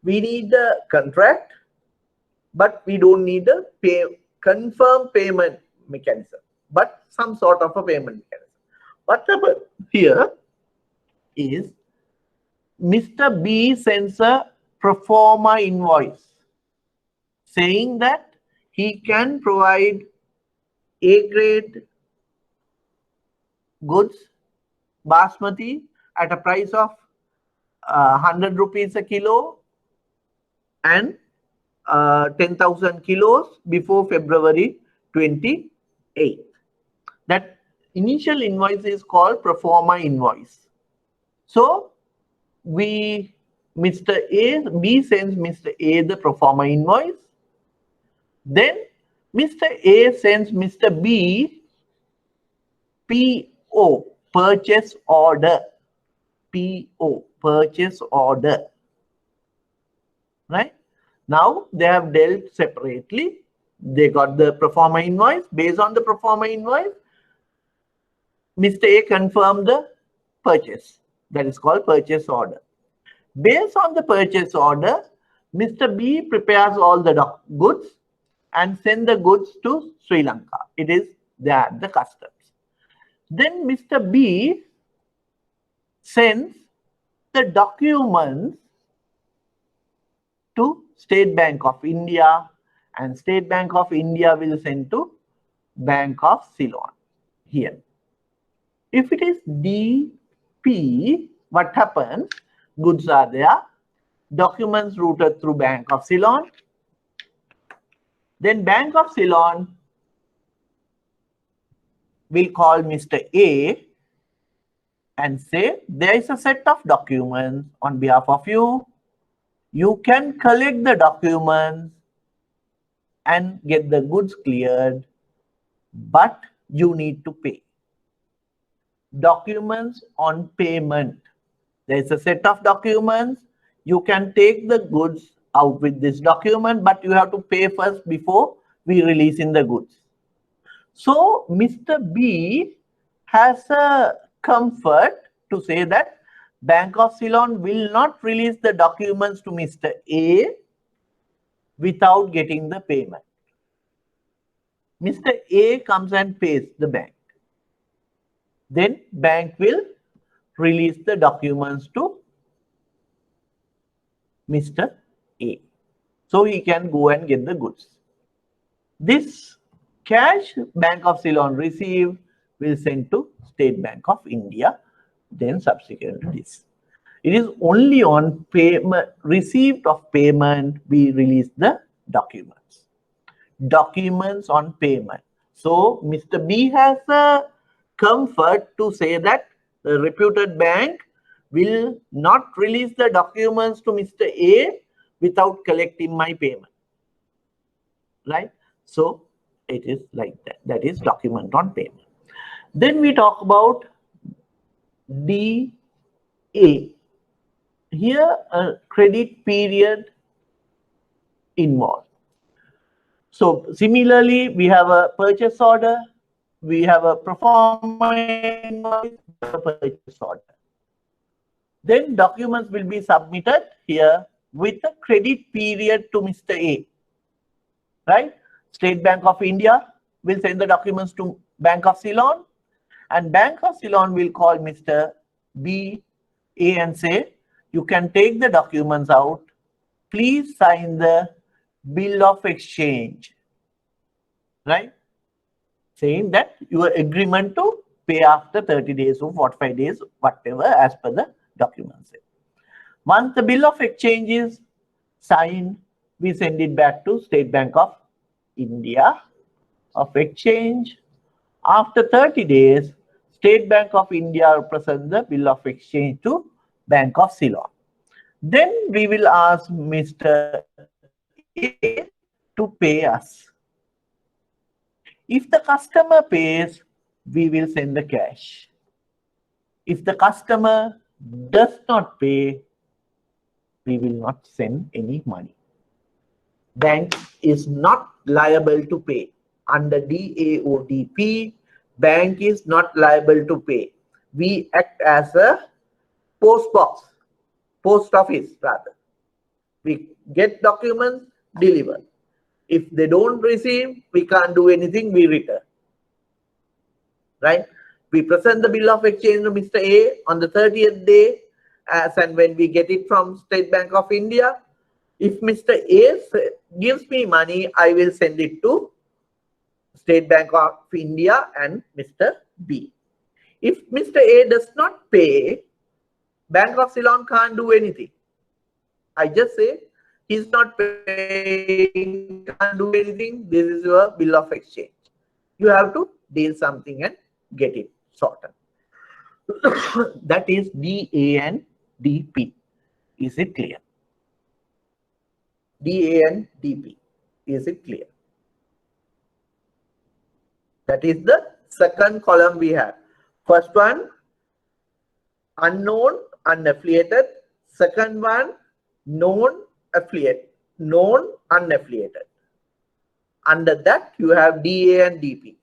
We need a contract, but we don't need a confirm payment mechanism, but some sort of a payment mechanism. What happened here is Mr. B sends a pro forma invoice saying that he can provide A grade goods basmati at a price of 100 rupees a kilo and 10,000 kilos before February 28. That initial invoice is called pro forma invoice. So B sends Mr. A the pro forma invoice. Then Mr. A sends Mr. B PO, purchase order. PO, purchase order. Right? Now they have dealt separately. They got the pro forma invoice. Based on the pro forma invoice, Mr. A confirmed the purchase. That is called purchase order. Based on the purchase order, Mr. B prepares all the goods and send the goods to Sri Lanka. It is there at the customs. Then Mr. B sends the documents to State Bank of India, and State Bank of India will send to Bank of Ceylon here. If it is DP, what happens? Goods are there, documents routed through Bank of Ceylon. Then Bank of Ceylon will call Mr. A and say, there is a set of documents on behalf of you. You can collect the documents and get the goods cleared, but you need to pay. Documents on payment. There is a set of documents. You can take the goods out with this document, but you have to pay first before we release in the goods. So Mr. B has a comfort to say that Bank of Ceylon will not release the documents to Mr. A without getting the payment. Mr. A comes and pays the bank. Then bank will release the documents to Mr. A. So he can go and get the goods. This cash Bank of Ceylon received will send to State Bank of India, then subsequent to this. It is only on payment, receipt of payment, we release the documents. Documents on payment. So Mr. B has a comfort to say that the reputed bank will not release the documents to Mr. A without collecting my payment. Right? So it is like that. That is document on payment. Then we talk about DA. Here a credit period involved. So similarly, we have a purchase order. we have a performer invoice, we have a purchase order. Then documents will be submitted here with a credit period to Mr. A, right? State Bank of India will send the documents to Bank of Ceylon, and Bank of Ceylon will call Mr. B, A and say, you can take the documents out. Please sign the bill of exchange, right? Saying that your agreement to pay after 30 days or 45 days, whatever, as per the document say. Once the bill of exchange is signed, we send it back to State Bank of India of exchange. After 30 days, State Bank of India presents the bill of exchange to Bank of Ceylon. Then we will ask Mr. A to pay us. If the customer pays, we will send the cash. If the customer does not pay, we will not send any money. Bank is not liable to pay. Under D04, bank is not liable to pay. We act as a post box, post office rather. We get documents, deliver. If they don't receive, we can't do anything, we return. Right? We present the bill of exchange to Mr. A on the 30th day, as and when we get it from State Bank of India. If Mr. A gives me money, I will send it to State Bank of India and Mr. B. If Mr. A does not pay, Bank of Ceylon can't do anything. I just say, he's not paying, can't do anything. This is your bill of exchange. You have to deal something and get it sorted. That is DA and DP. Is it clear? DA and DP. Is it clear? That is the second column we have. First one, unknown, unaffiliated. Second one, known, affiliate, known, unaffiliated. Under that, you have DA and DP.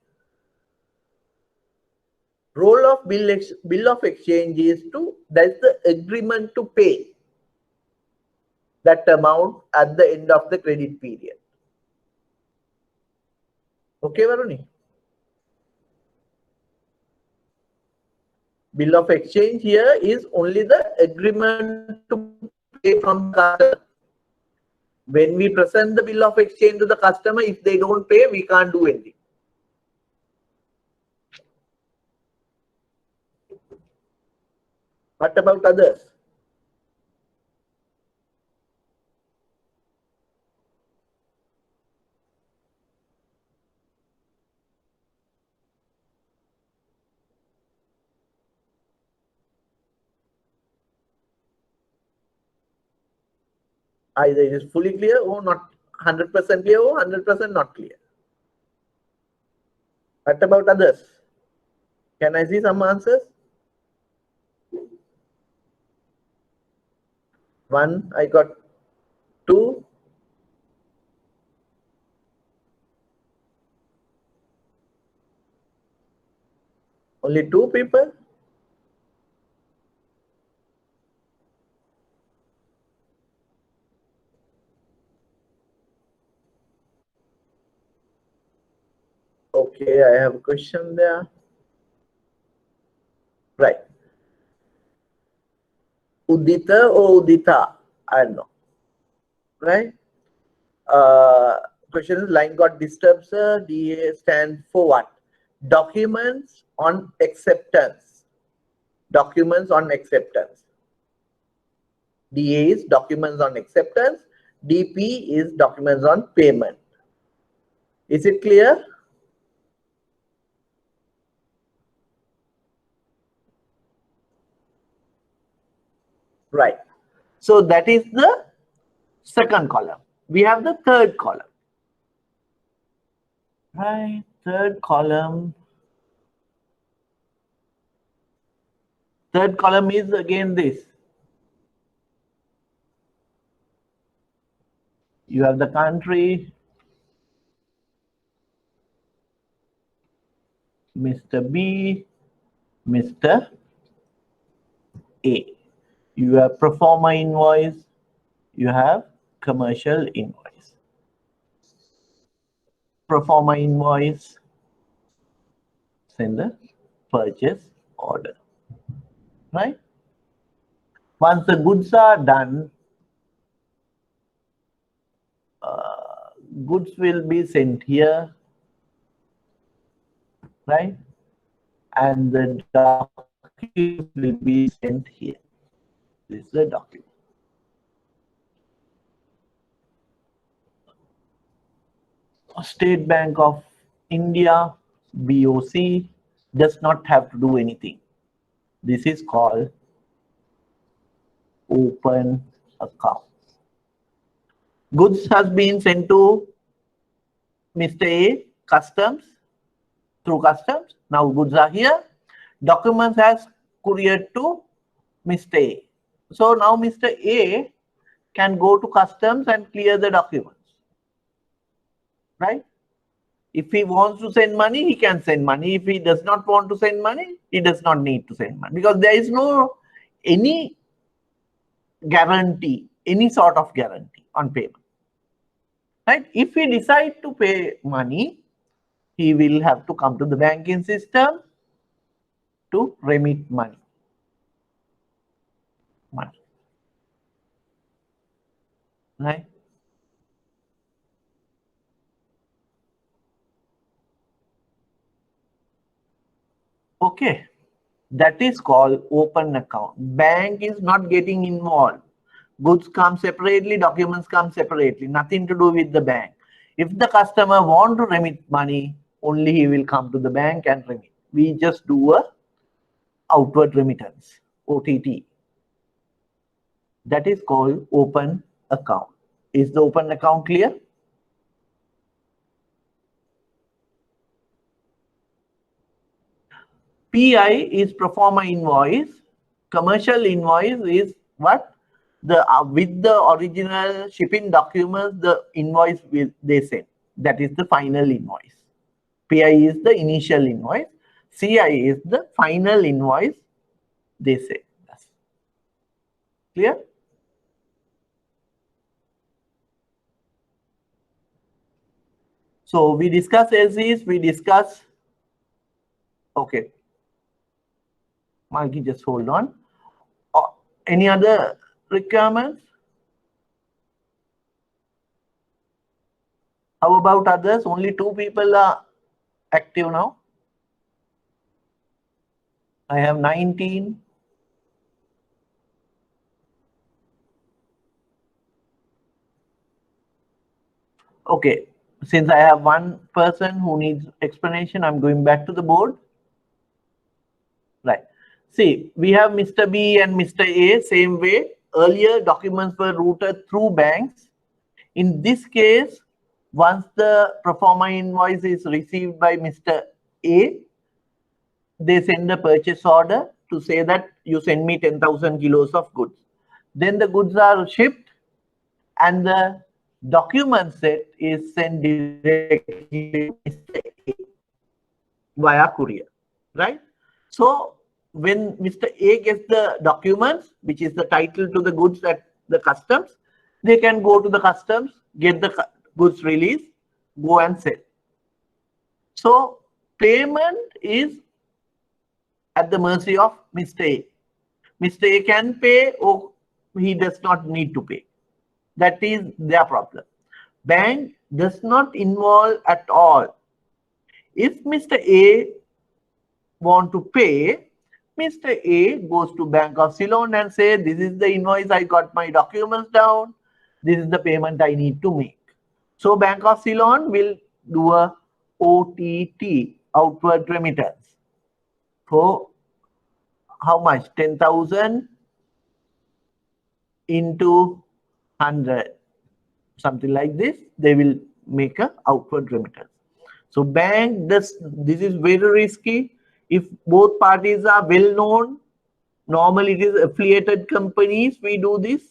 Role of bill of exchange is to, that's the agreement to pay that amount at the end of the credit period. Okay, Varuni? Bill of exchange here is only the agreement to pay from the customer. When we present the bill of exchange to the customer, if they don't pay, we can't do anything. What about others? Either it is fully clear or not 100% clear or 100% not clear. What about others? Can I see some answers? One, I got two. Only two people? Okay, I have a question there. Right. Udita or Udita? I don't know. Right? Question is, line got disturbed, sir. DA stands for what? Documents on acceptance. Documents on acceptance. DA is documents on acceptance. DP is documents on payment. Is it clear? Right. So that is the second column. We have the third column. Right. Third column. Third column is again this. You have the country. Mr. B, Mr. A. You have pro forma invoice, you have commercial invoice. Pro forma invoice, send the purchase order, right? Once the goods are done, goods will be sent here, right? And the documents will be sent here. This is the document. State Bank of India, BOC, does not have to do anything. This is called open account. Goods has been sent to Mr. A, customs, through customs. Now goods are here. Documents has couriered to Mr. A. So now Mr. A can go to customs and clear the documents, right? If he wants to send money, he can send money. If he does not want to send money, he does not need to send money, because there is no any guarantee, any sort of guarantee on payment, right? If he decide to pay money, he will have to come to the banking system to remit money. Right? Okay, that is called open account. Bank is not getting involved. Goods come separately, documents come separately, nothing to do with the bank. If the customer want to remit money, only he will come to the bank and remit. We just do a outward remittance, OTT. That is called open account. Is the open account clear? PI is pro forma invoice. Commercial invoice is what? The with the original shipping documents, the invoice they send. That is the final invoice. PI is the initial invoice. CI is the final invoice they say. Clear? So we discuss LCs, we discuss. Okay. Marky, just hold on. Any other requirements? How about others? Only 2 people are active now. I have 19. Okay, since I have 1 person who needs explanation, I'm going back to the board. Right. See, we have Mr. B and Mr. A, same way. Earlier, documents were routed through banks. In this case, once the pro forma invoice is received by Mr. A, they send a purchase order to say that you send me 10,000 kilos of goods. Then the goods are shipped and the document set is sent directly to Mr. A via courier, right? So when Mr. A gets the documents, which is the title to the goods at the customs, they can go to the customs, get the goods released, go and sell. So payment is at the mercy of Mr. A. Mr. A can pay or he does not need to pay. That is their problem. Bank does not involve at all. If Mr. A want to pay, Mr. A goes to Bank of Ceylon and say, this is the invoice, I got my documents down, this is the payment I need to make. So Bank of Ceylon will do a OTT, outward remittance, for how much? 10,000 into 100, something like this. They will make a outward remittance. So bank does, this is very risky. If both parties are well known, normally it is affiliated companies we do this,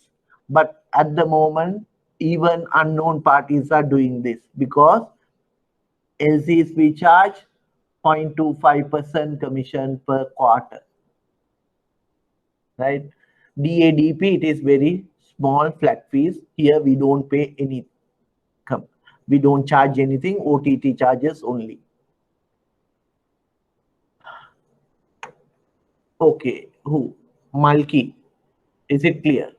but at the moment even unknown parties are doing this, because LCs we charge 0.25% commission per quarter, right? DADP, it is very small flat fees. Here we don't pay any, we don't charge anything, OTT charges only. Okay, who? Malki, is it clear?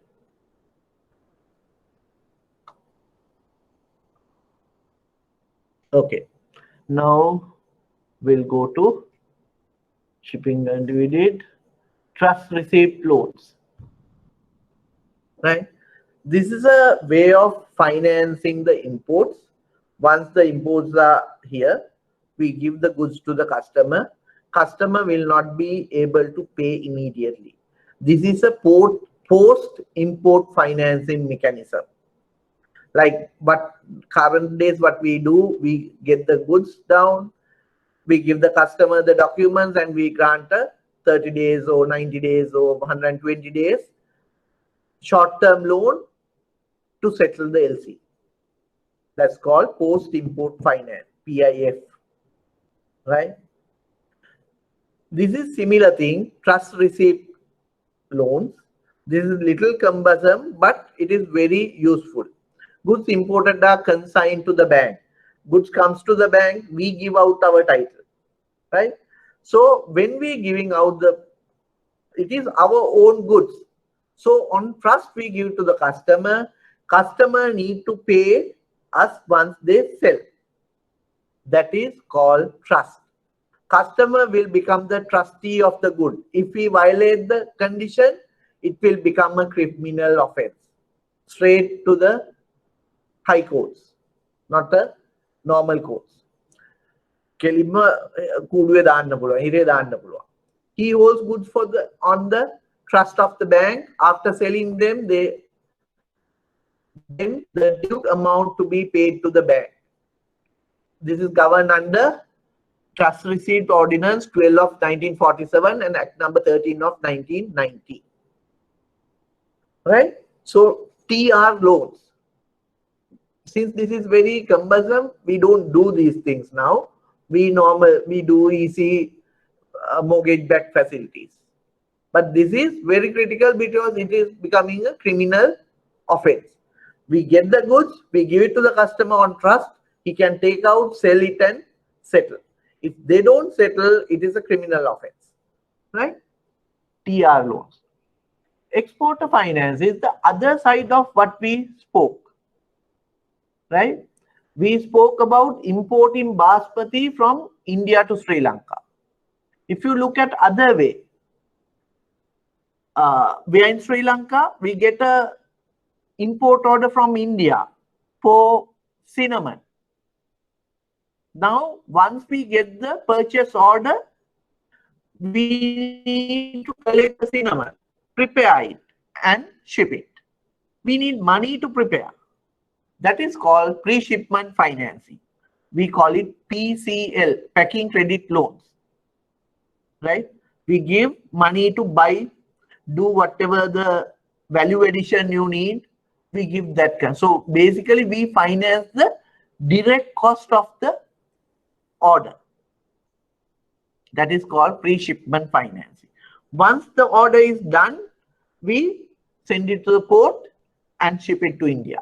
Okay, now we'll go to shipping, and we did trust receipt loans, right? This is a way of financing the imports. Once the imports are here, we give the goods to the customer. Customer will not be able to pay immediately. This is a post-import financing mechanism. Like what current days, what we do, we get the goods down, we give the customer the documents, and we grant a 30 days or 90 days or 120 days short-term loan to settle the LC. That's called post-import finance, PIF, right? This is similar thing, trust receipt loans. This is little cumbersome, but it is very useful. Goods imported are consigned to the bank. Goods comes to the bank, we give out our title, right? So when we giving out it is our own goods. So on trust, we give to the customer. Customer need to pay us once they sell. That is called trust. Customer will become the trustee of the good. If we violate the condition, it will become a criminal offense. Straight to the high courts, not the normal courts. He holds goods on the trust of the bank. After selling them, then the due amount to be paid to the bank. This is governed under Trust Receipt Ordinance 12 of 1947 and Act number 13 of 1990. Right? So TR loans. Since this is very cumbersome, we don't do these things now. We do easy mortgage-backed facilities. But this is very critical because it is becoming a criminal offense. We get the goods, we give it to the customer on trust, he can take out, sell it and settle. If they don't settle, it is a criminal offense, right? TR loans. Exporter finance is the other side of what we spoke, right? We spoke about importing basmati from India to Sri Lanka. If you look at other way, we are in Sri Lanka, we get a import order from India for cinnamon. Now, once we get the purchase order, we need to collect the cinnamon, prepare it and ship it. We need money to prepare. That is called pre-shipment financing. We call it PCL, packing credit loans, right? We give money to buy, do whatever the value addition you need, we give that kind. So basically we finance the direct cost of the order. That is called pre-shipment financing. Once the order is done, we send it to the port and ship it to India.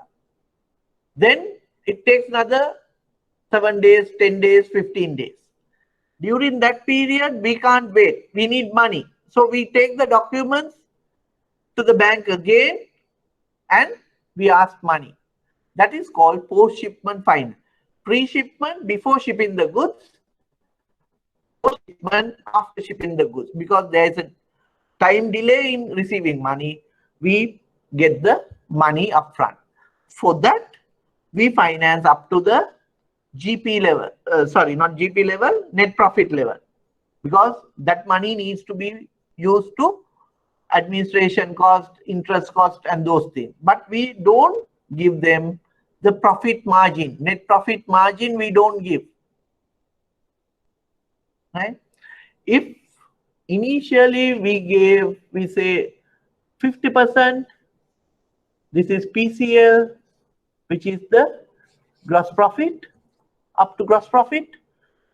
Then it takes another 7 days, 10 days, 15 days. During that period, we can't wait. We need money. So we take the documents to the bank again and we ask money. That is called post-shipment finance. Pre-shipment before shipping the goods, post-shipment after shipping the goods. Because there is a time delay in receiving money, we get the money upfront. For that, we finance up to the GP level, sorry, not GP level, net profit level. Because that money needs to be used to administration cost, interest cost and those things. But we don't give them the profit margin, net profit margin we don't give. Right? If initially we say 50%, this is PCL, which is the gross profit, up to gross profit.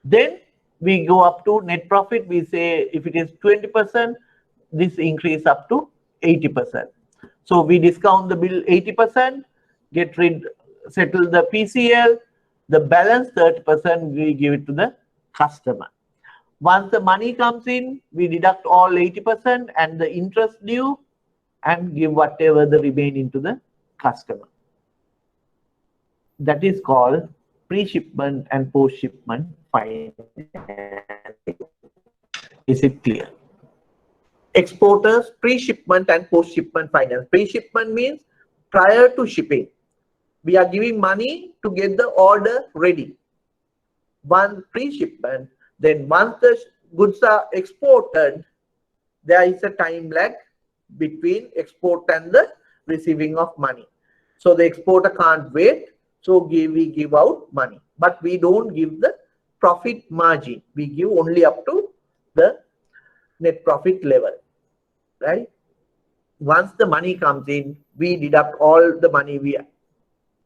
Then we go up to net profit. We say if it is 20%, this increase up to 80%. So we discount the bill 80%, settle the PCL, the balance 30% we give it to the customer. Once the money comes in, we deduct all 80% and the interest due and give whatever the remaining to the customer. That is called pre-shipment and post-shipment financing. Is it clear? Exporters, pre-shipment and post-shipment finance. Pre-shipment means prior to shipping. We are giving money to get the order ready. One pre-shipment, then once the goods are exported, there is a time lag between export and the receiving of money. So the exporter can't wait, so we give out money. But we don't give the profit margin. We give only up to the net profit level, right? Once the money comes in, we deduct all the money we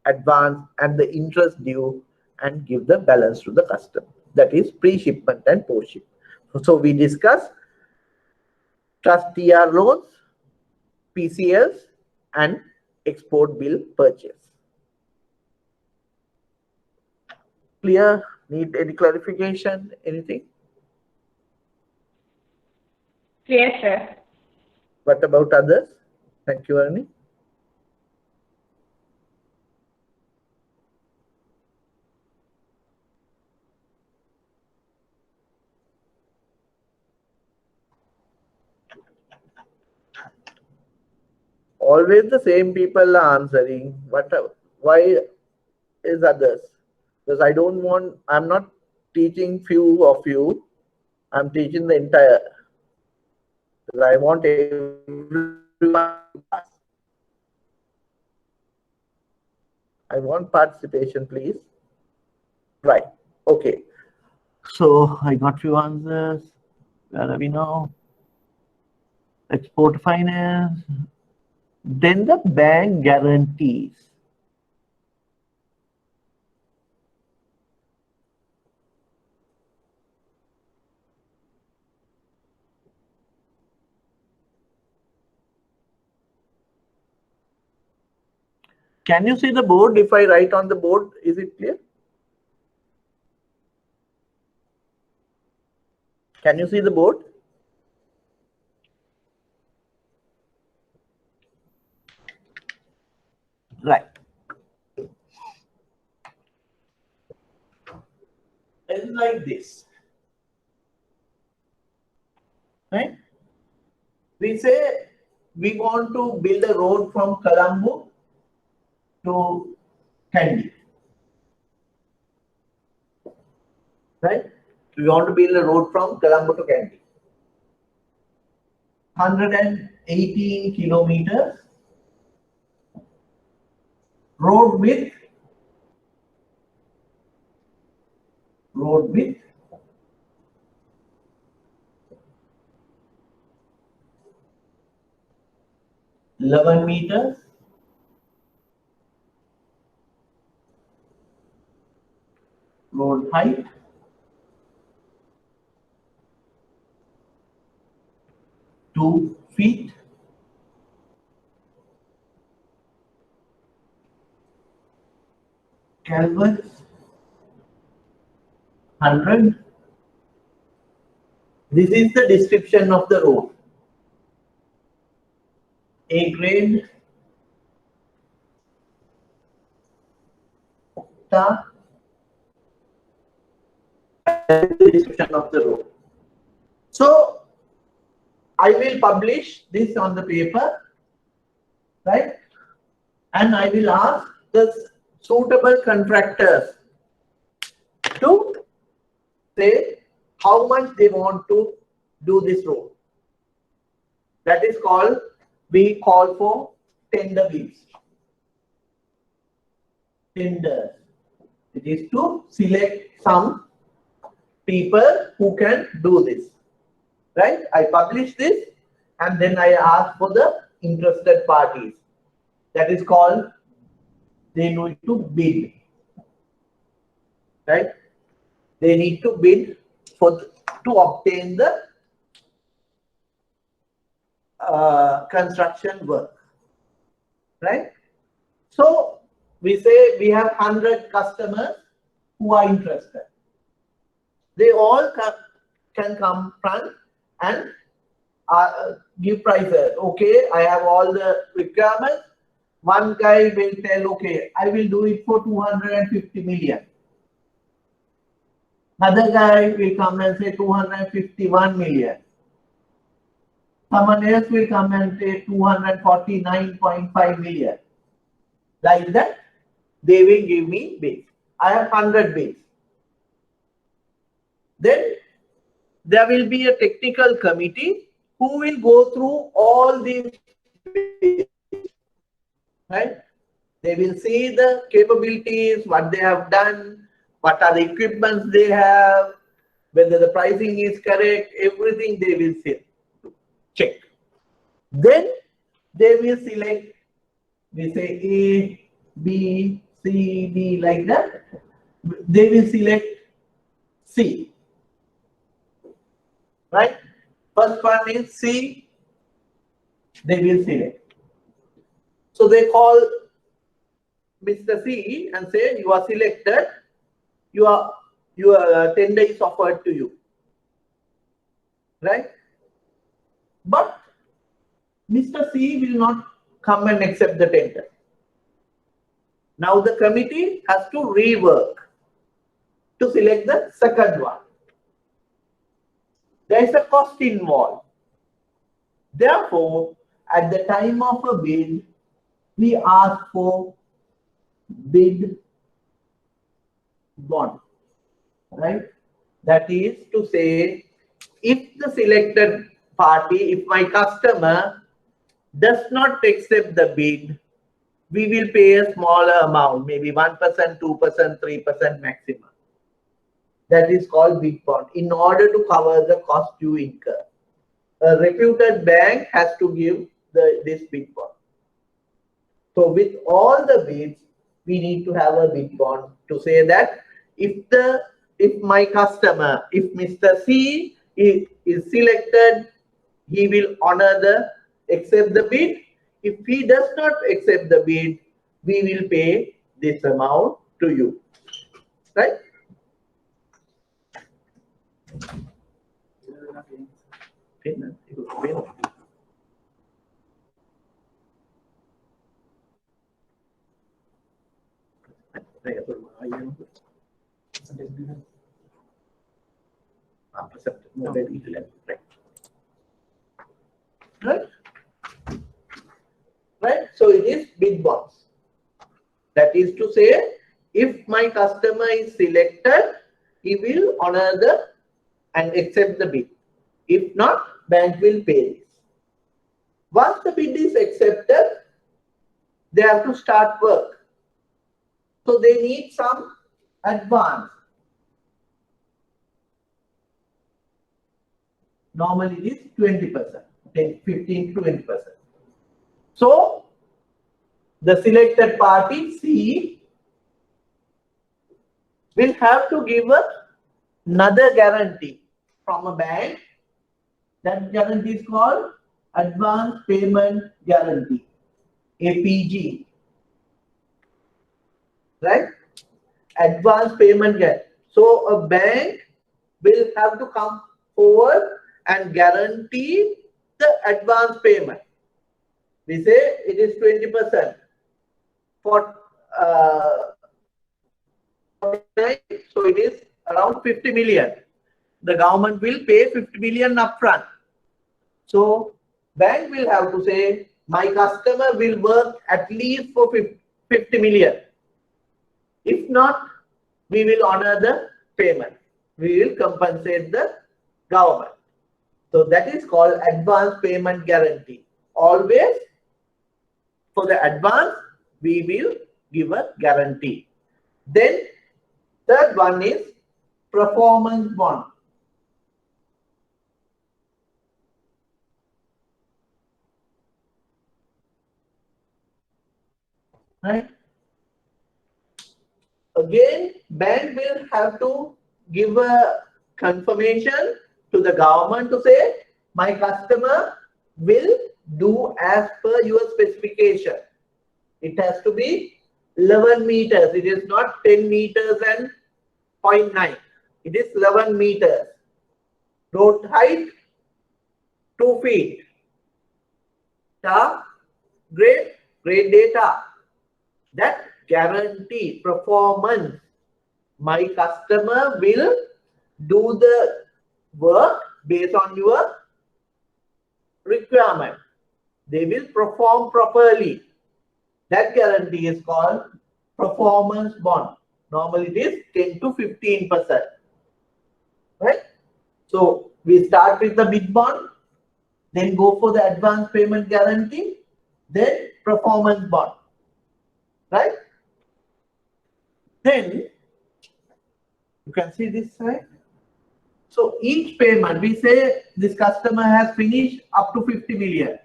advance and the interest due and give the balance to the customer. That is pre-shipment and post-shipment. So we discuss trust TR loans, PCLs, and export bill purchase. Clear? Need any clarification? Anything? Clear, sir. What about others? Thank you, Arnie. Always the same people are answering. Why is others? Because I don't want, I'm not teaching few of you. I'm teaching the entire. Because I want everyone to pass. I want participation, please. Right. Okay. So I got few answers. Where are we now? Export finance. Then the bank guarantees. Can you see the board? If I write on the board, is it clear? Can you see the board? Right. It's like this. Right? We say we want to build a road from Colombo to Kandy. Right? We want to build a road from Colombo to Kandy. 118 kilometers. Road width 11 meters. Road height 2 feet. Calverts 100. This is the description of the road. A grade, the description of the road. So I will publish this on the paper, right? And I will ask the suitable contractors to say how much they want to do this road. That is called, we call for tender bids. Tenders. It is to select some people who can do this. Right? I publish this and then I ask for the interested parties. That is called, they need to bid. Right? They need to bid to obtain the construction work, right? So we say we have 100 customers who are interested. They all can come front and give prices. Okay, I have all the requirements. One guy will tell, okay, I will do it for 250 million. Another guy will come and say 251 million. Someone else will come and say 249.5 million. Like that, they will give me bids. I have 100 bids. Then there will be a technical committee who will go through all these bids, right? They will see the capabilities, what they have done, what are the equipments they have, whether the pricing is correct, everything they will see, check. Then they will select, we say A, B, C, D, like that. They will select C, right? First one is C, they will select. So they call Mr. C and say, you are selected, your tender is offered to you, right? But Mr. C will not come and accept the tender. Now the committee has to rework to select the second one. There is a cost involved. Therefore, at the time of a bid, we ask for bid bond, right? That is to say, if the selected party, if my customer does not accept the bid, we will pay a smaller amount, maybe 1%, 2%, 3% maximum. That is called bid bond, in order to cover the cost you incur. A reputed bank has to give this bid bond. So with all the bids, we need to have a bid bond to say that if my customer, if Mr. C is selected, he will accept the bid. If he does not accept the bid, we will pay this amount to you, right? Right? So it is bid bonds. That is to say, if my customer is selected, he will honor and accept the bid. If not, bank will pay this. Once the bid is accepted, they have to start work. So they need some advance. Normally it is 20%, 15 to 20%. So the selected party C will have to give another guarantee from a bank. That guarantee is called Advance Payment Guarantee, APG, right? Advance Payment Guarantee. So a bank will have to come forward and guarantee the advance payment. We say it is 20% for so it is around 50 million. The government will pay 50 million upfront. So bank will have to say, my customer will work at least for 50 million. If not, we will honor the payment. We will compensate the government. So that is called advance payment guarantee. Always for the advance, we will give a guarantee. Then third one is performance bond. Right? Again, bank will have to give a confirmation to the government to say, my customer will do as per your specification. It has to be 11 meters. It is not 10 meters and 0.9. It is 11 meters. Road height 2 feet. Grade data. That guarantee performance. My customer will do the work based on your requirement. They will perform properly. That guarantee is called performance bond. Normally it is 10 to 15%. Right? So we start with the bid bond, then go for the advance payment guarantee, then performance bond. Right? Then you can see this side. So each payment, we say this customer has finished up to 50 million.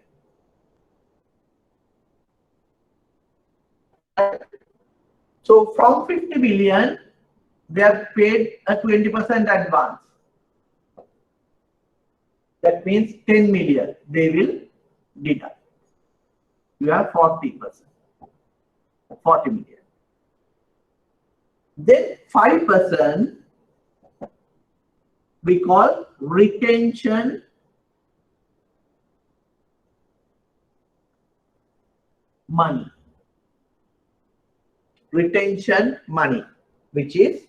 So from 50 million, they have paid a 20% advance. That means 10 million they will deduct. You have 40%, 40 million. Then 5% we call retention money. Retention money, which is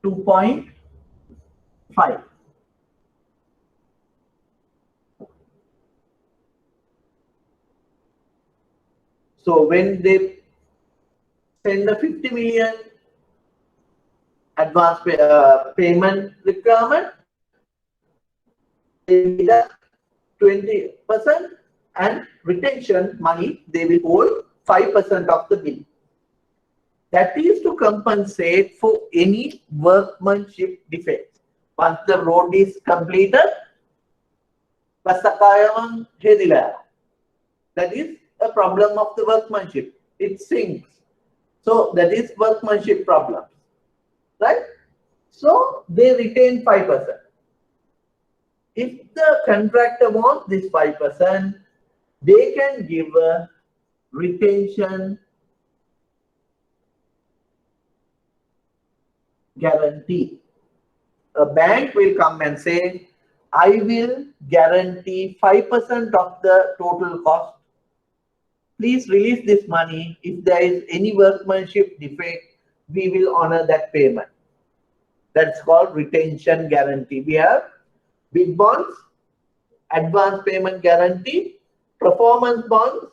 2.5. So when they send the 50 million advance payment requirement, they need a 20% and retention money, they will hold 5% of the bill. That is to compensate for any workmanship defects. Once the road is completed, that is a problem of the workmanship. It sinks. So that is workmanship problems. Right? So they retain 5%. If the contractor wants this 5%, they can give a retention guarantee. A bank will come and say, I will guarantee 5% of the total cost. Please release this money. If there is any workmanship defect, we will honor that payment. That's called retention guarantee. We have bid bonds, advance payment guarantee, performance bonds,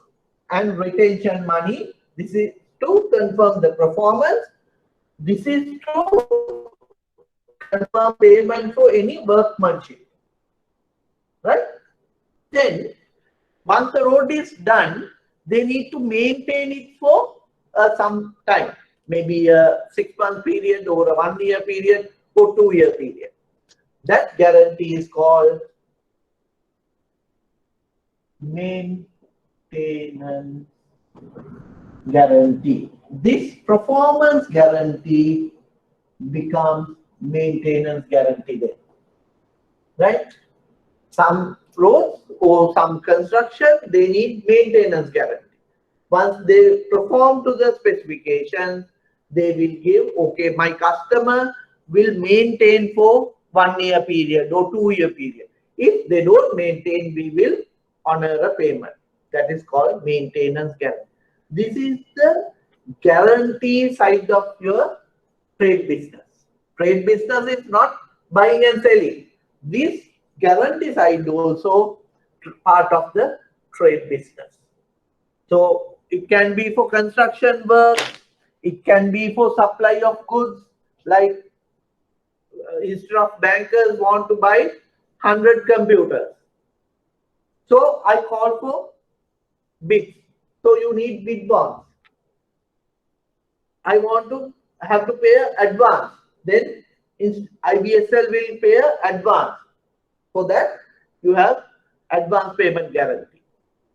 and retention money. This is to confirm the performance. This is to confirm payment for any workmanship. Right? Then, once the road is done, they need to maintain it for some time. Maybe a 6-month period or a 1-year period or 2-year period. That guarantee is called maintenance guarantee. This performance guarantee becomes maintenance guarantee then. Right? Some roads or some construction, they need maintenance guarantee. Once they perform to the specifications, they will give, okay, my customer will maintain for 1-year period or 2-year period. If they don't maintain, we will honor a payment. That is called maintenance guarantee. This is the guarantee side of your trade business. Trade business is not buying and selling. This guarantee side also part of the trade business. So it can be for construction work, it can be for supply of goods, like instead of bankers want to buy 100 computers. So I call for bids. So you need bid bonds. I want to have to pay advance. Then IBSL will pay advance. For that, you have advance payment guarantee.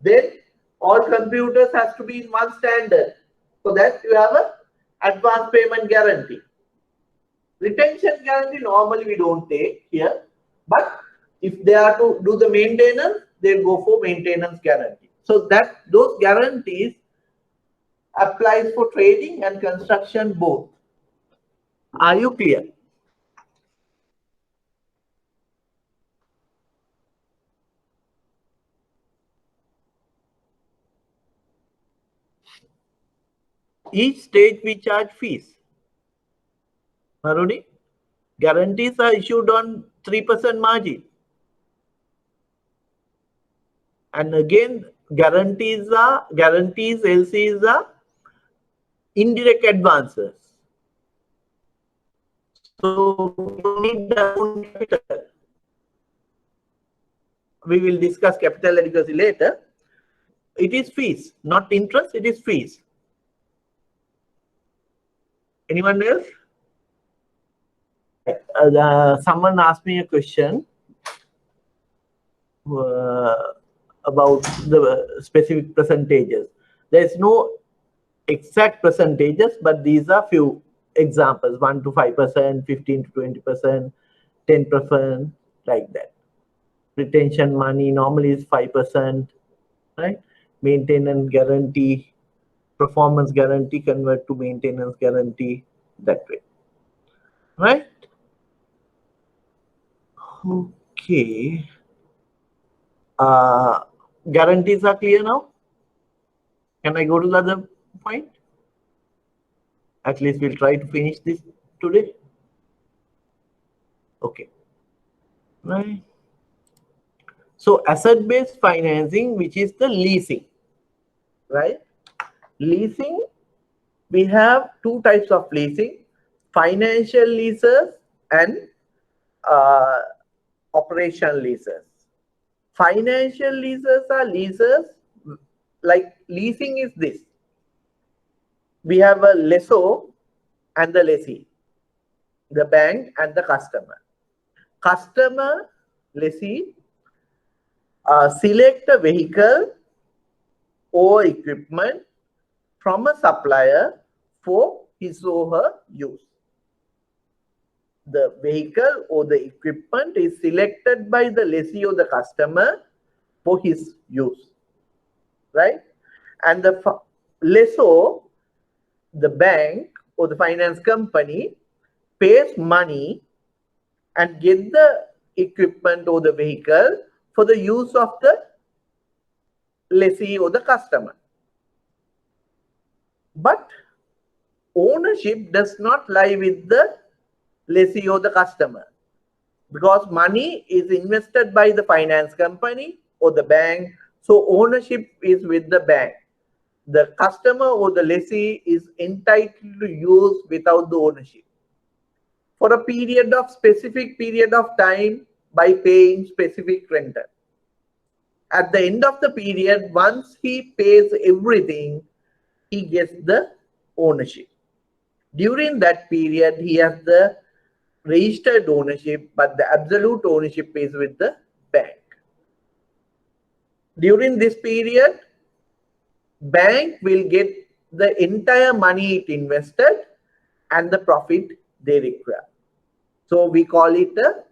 Then all computers has to be in one standard. For that, you have a advance payment guarantee. Retention guarantee normally we don't take here, but if they are to do the maintenance, they go for maintenance guarantee. So that those guarantees applies for trading and construction both. Are you clear? Each stage we charge fees. Maruni, guarantees are issued on 3% margin. And again, guarantees, LCs are indirect advances. So we need the own capital. We will discuss capital adequacy later. It is fees, not interest, it is fees. Anyone else? Someone asked me a question about the specific percentages. There is no exact percentages, but these are few examples: 1 to 5%, 15 to 20%, 10%, like that. Retention money normally is 5%, right? Maintenance guarantee, performance guarantee convert to maintenance guarantee, that way, right? Okay. Guarantees are clear now. Can I go to the other point? At least we'll try to finish this today. Okay. Right. So asset-based financing, which is the leasing, right? Leasing, we have two types of leasing: financial leases and operational leases. Financial leases are leases, like leasing is this. We have a lessor and the lessee, the bank and the customer. Customer, lessee, select a vehicle or equipment from a supplier for his or her use. The vehicle or the equipment is selected by the lessee or the customer for his use, right? And the lessor, the bank or the finance company, pays money and get the equipment or the vehicle for the use of the lessee or the customer. But ownership does not lie with the lessee or the customer, because money is invested by the finance company or the bank. So ownership is with the bank. The customer or the lessee is entitled to use without the ownership for a period of specific period of time by paying specific rental. At the end of the period, once he pays everything, he gets the ownership. During that period, he has the registered ownership, but the absolute ownership is with the bank. During this period, bank will get the entire money it invested and the profit they require. So we call it a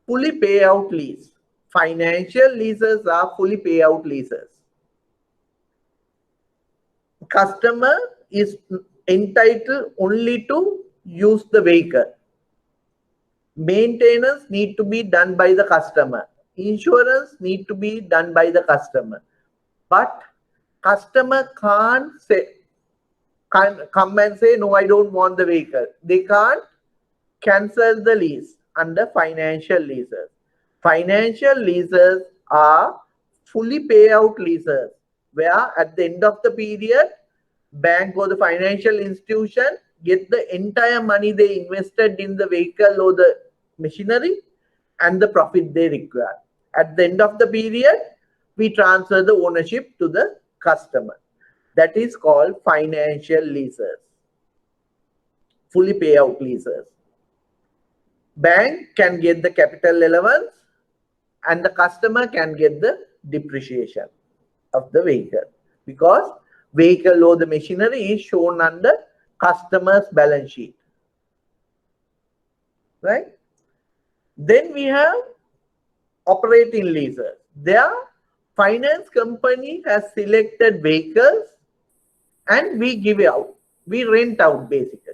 fully payout lease. Financial leases are fully payout leases. Customer is entitled only to use the vehicle. Maintenance need to be done by the customer. Insurance need to be done by the customer. But customer can't come and say, no, I don't want the vehicle. They can't cancel the lease under financial leases. Financial leases are fully payout leases, where at the end of the period, bank or the financial institution get the entire money they invested in the vehicle or the machinery and the profit they require. At the end of the period, we transfer the ownership to the customer. That is called financial leases, fully payout leases. Bank can get the capital allowance and the customer can get the depreciation of the vehicle, because vehicle or the machinery is shown under customer's balance sheet. right? Then we have operating leases. Their finance company has selected vehicles and we give out, we rent out basically.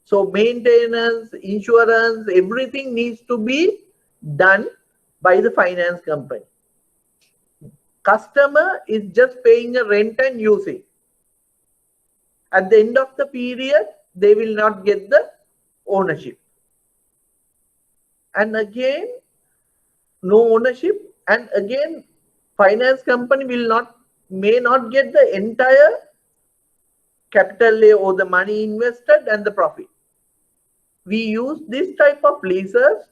So maintenance, insurance, everything needs to be done by the finance company. Customer is just paying a rent and using. At the end of the period, they will not get the ownership. And again, no ownership. And again, finance company may not get the entire capital or the money invested and the profit. We use this type of leases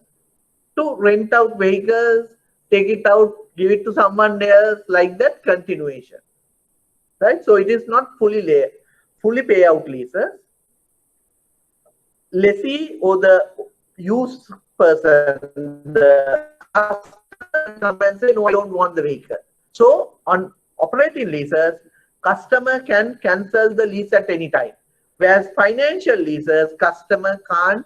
to rent out vehicles, take it out, give it to someone else, like that continuation. Right? So it is not fully payout leases. Lessee or the used person, the customer comes and say, no, I don't want the vehicle. So on operating leases, customer can cancel the lease at any time. Whereas financial leases, customer can't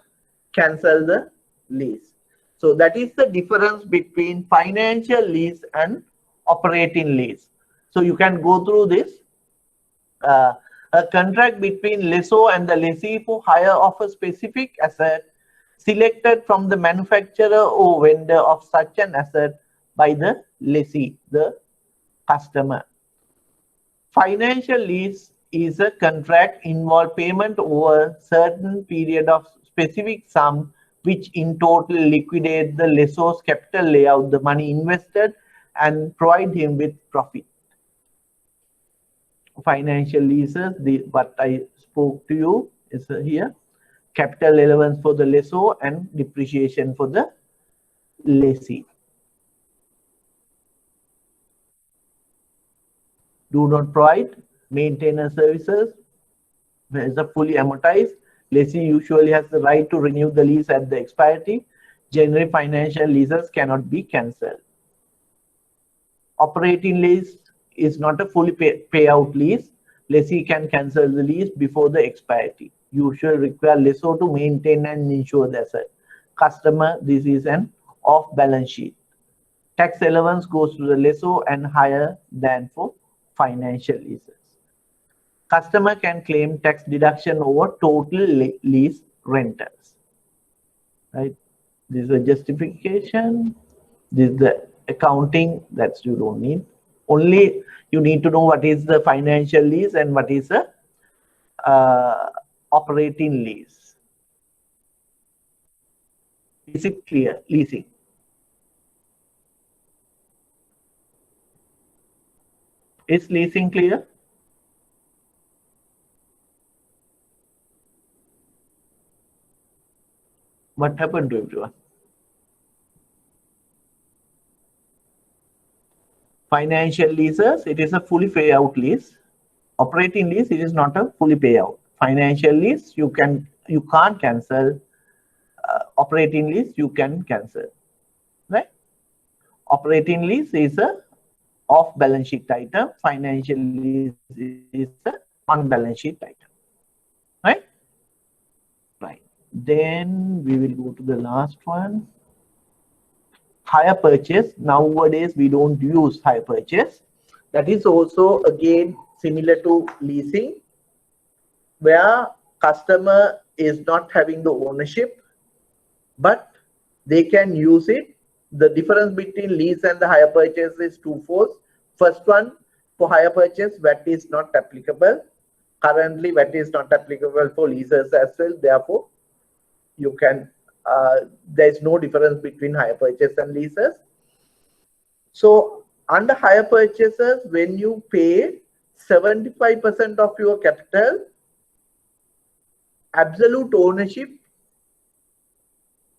cancel the lease. So that is the difference between financial lease and operating lease. So you can go through this. A contract between lessor and the lessee for hire of a specific asset selected from the manufacturer or vendor of such an asset by the lessee, the customer. Financial lease is a contract involve payment over certain period of specific sum which in total liquidate the lessor's capital layout, the money invested, and provide him with profit. Financial leases, what I spoke to you is here. Capital allowance for the lessor and depreciation for the lessee. Do not provide maintenance services. It is a fully amortized. Lessee usually has the right to renew the lease at the expiry. Generally, financial leases cannot be cancelled. Operating lease is not a fully payout lease. Lessee can cancel the lease before the expiry. Usually require lessor to maintain and insure the asset. Customer, this is an off-balance sheet. Tax allowance goes to the lessor and higher than for financial leases. Customer can claim tax deduction over total lease rentals. Right? This is a justification. This is the accounting that you don't need. Only you need to know what is the financial lease and what is the operating lease. Is it clear? Leasing. Is leasing clear? What happened to everyone? Financial leases, it is a fully payout lease. Operating lease, it is not a fully payout. Financial lease, you can't cancel. Operating lease, you can cancel. Right? Operating lease is a off-balance sheet item. Financial lease is a on-balance sheet item. Right? Right. Then we will go to the last one. Hire purchase. Nowadays, we don't use hire purchase. That is also again similar to leasing, where customer is not having the ownership, but they can use it. The difference between lease and the hire purchase is twofold. First one, for hire purchase, VAT is not applicable. Currently, VAT is not applicable for leases as well. Therefore, you can there is no difference between hire purchase and leases. So under hire purchases, when you pay 75% of your capital, absolute ownership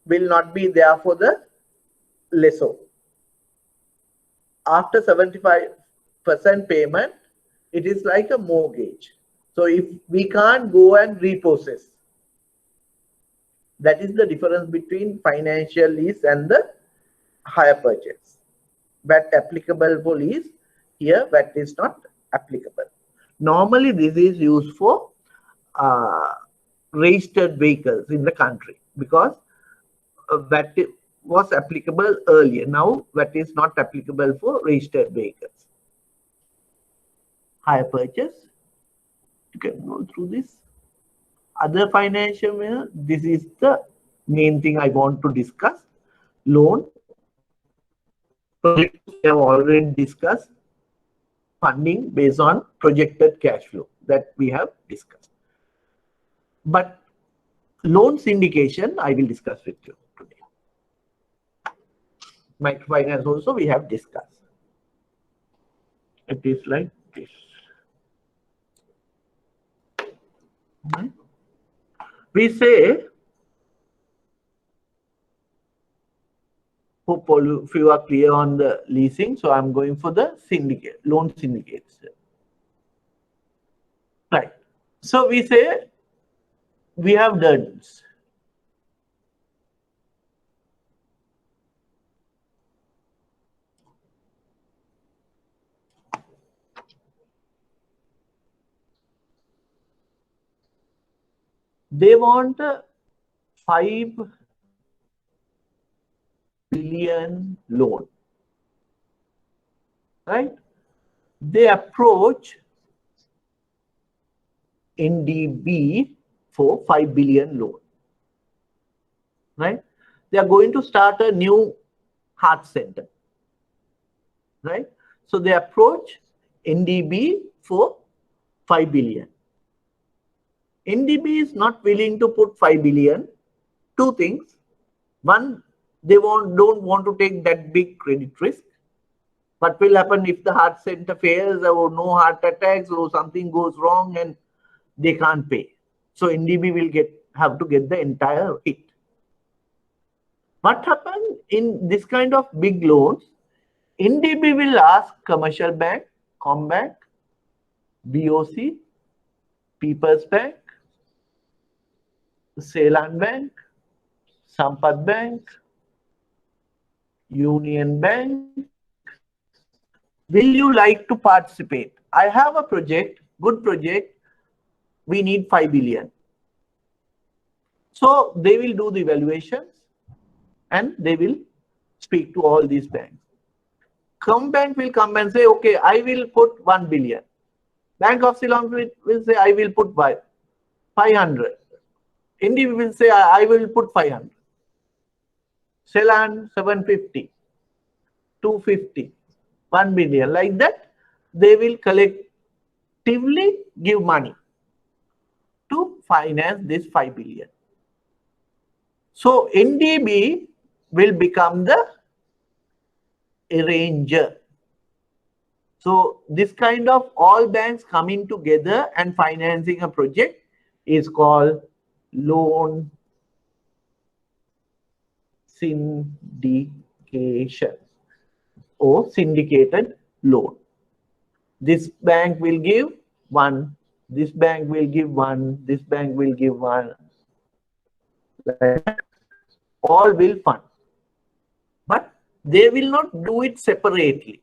will not be there for the lessor. After 75% payment, it is like a mortgage. So if we can't go and repossess, that is the difference between financial lease and the hire purchase. VAT applicable for lease, here VAT is not applicable. Normally this is used for registered vehicles in the country, because VAT was applicable earlier. Now VAT is not applicable for registered vehicles. Hire purchase. You can go through this. Other financial, this is the main thing I want to discuss. Loan, project we have already discussed. Funding based on projected cash flow that we have discussed. But loan syndication, I will discuss with you today. Microfinance also we have discussed. It is like this. We say, hope all of you are clear on the leasing, so I'm going for the syndicate, loan syndicates. Right. So we say we have debts. They want 5 billion loan, right? They approach NDB for 5 billion loan, right? They are going to start a new heart center, right? So they approach NDB for 5 billion. NDB is not willing to put 5 billion. Two things. One, they don't want to take that big credit risk. What will happen if the heart center fails or no heart attacks or something goes wrong and they can't pay? So NDB will have to get the entire hit. What happens in this kind of big loans? NDB will ask commercial bank, Combank, BOC, People's Bank, Ceylon Bank, Sampath Bank, Union Bank, will you like to participate? I have a project, good project, we need 5 billion. So they will do the evaluations and they will speak to all these banks. Combank will come and say, okay, I will put 1 billion. Bank of Ceylon will say, I will put 500. NDB will say, I will put 500. Ceylon 750, 250, 1 billion. Like that, they will collectively give money to finance this 5 billion. So NDB will become the arranger. So this kind of all banks coming together and financing a project is called loan syndication or syndicated loan. This bank will give 1, this bank will give 1, this bank will give 1. Like that, all will fund. But they will not do it separately.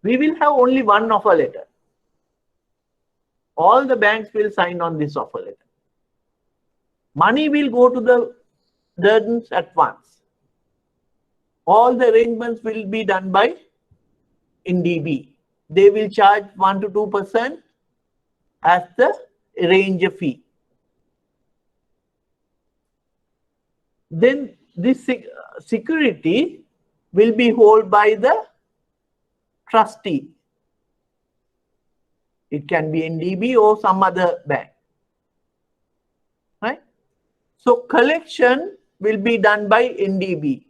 We will have only one offer letter. All the banks will sign on this offer letter. Money will go to the debtors at once. All the arrangements will be done by NDB. They will charge 1 to 2% as the arranger fee. Then this security will be held by the trustee. It can be NDB or some other bank, right? So collection will be done by NDB.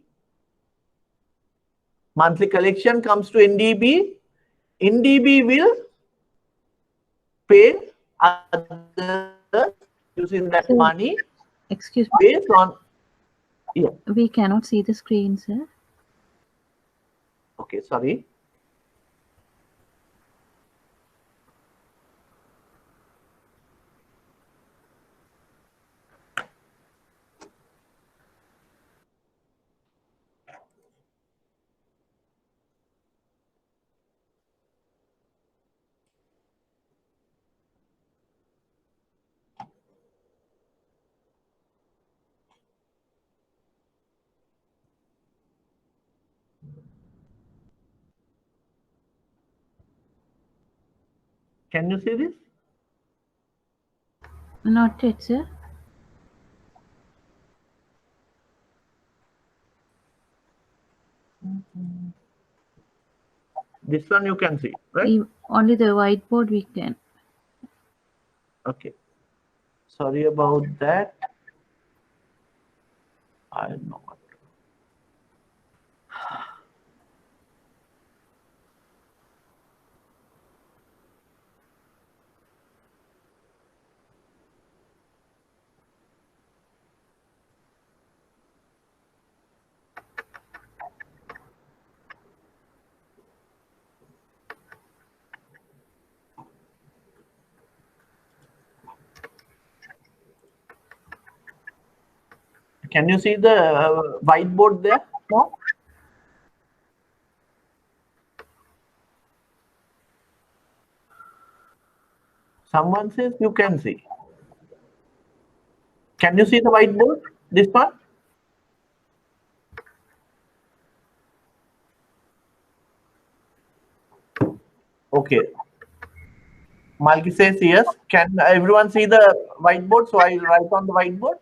Monthly collection comes to NDB. NDB will pay others using that money. Excuse me. Based on, yeah. We cannot see the screen, sir. Okay, sorry. Can you see this? Not yet, sir. This one you can see, right? Only the whiteboard we can. Okay. Sorry about that. I don't know what. Can you see the whiteboard there? No? Someone says you can see. Can you see the whiteboard? This part? Okay. Malki says yes. Can everyone see the whiteboard? So I will write on the whiteboard.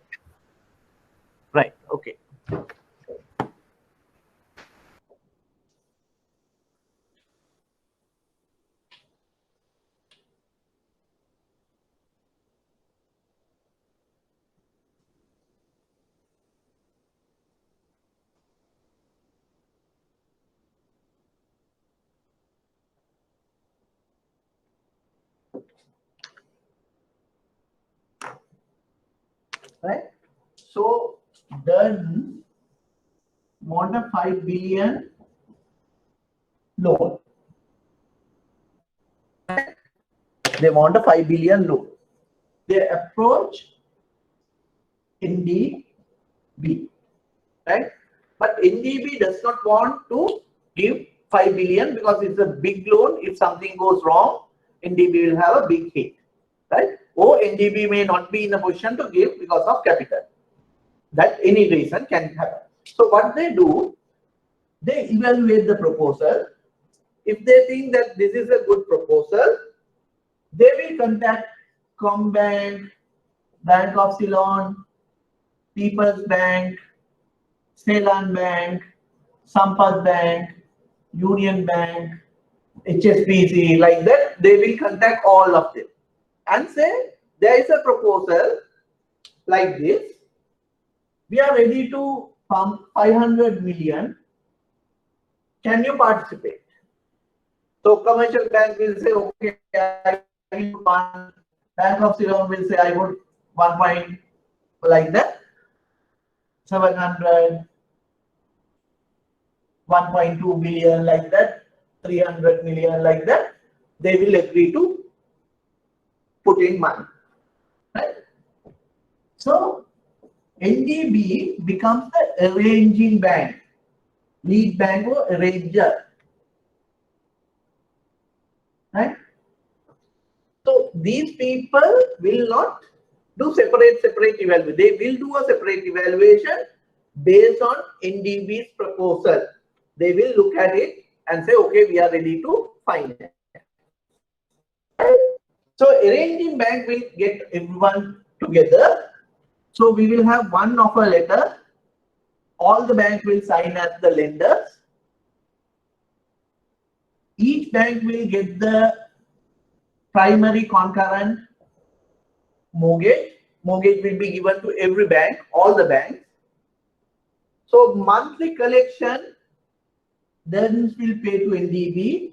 Right. Okay. Right. So then want a 5 billion loan. They want a 5 billion loan. They approach NDB, right? But NDB does not want to give 5 billion because it's a big loan. If something goes wrong, NDB will have a big hit, right? Or NDB may not be in a position to give because of capital. That any reason can happen. So what they do, they evaluate the proposal. If they think that this is a good proposal, they will contact Combank, Bank of Ceylon, People's Bank, Ceylon Bank, Sampath Bank, Union Bank, HSBC, like that. They will contact all of them and say, there is a proposal like this. We are ready to pump 500 million. Can you participate? So commercial bank will say, okay, I will fund. Bank of Ceylon will say, I would 1 point like that, 700, 1.2 billion like that, 300 million like that. They will agree to put in money, right? So NDB becomes the arranging bank, lead bank or arranger, right? So these people will not do separate evaluation. They will do a separate evaluation based on NDB's proposal. They will look at it and say, okay, we are ready to finance. So arranging bank will get everyone together. So we will have one offer letter. All the banks will sign as the lenders. Each bank will get the primary concurrent mortgage. Mortgage will be given to every bank, all the banks. So monthly collection, then will pay to NDB.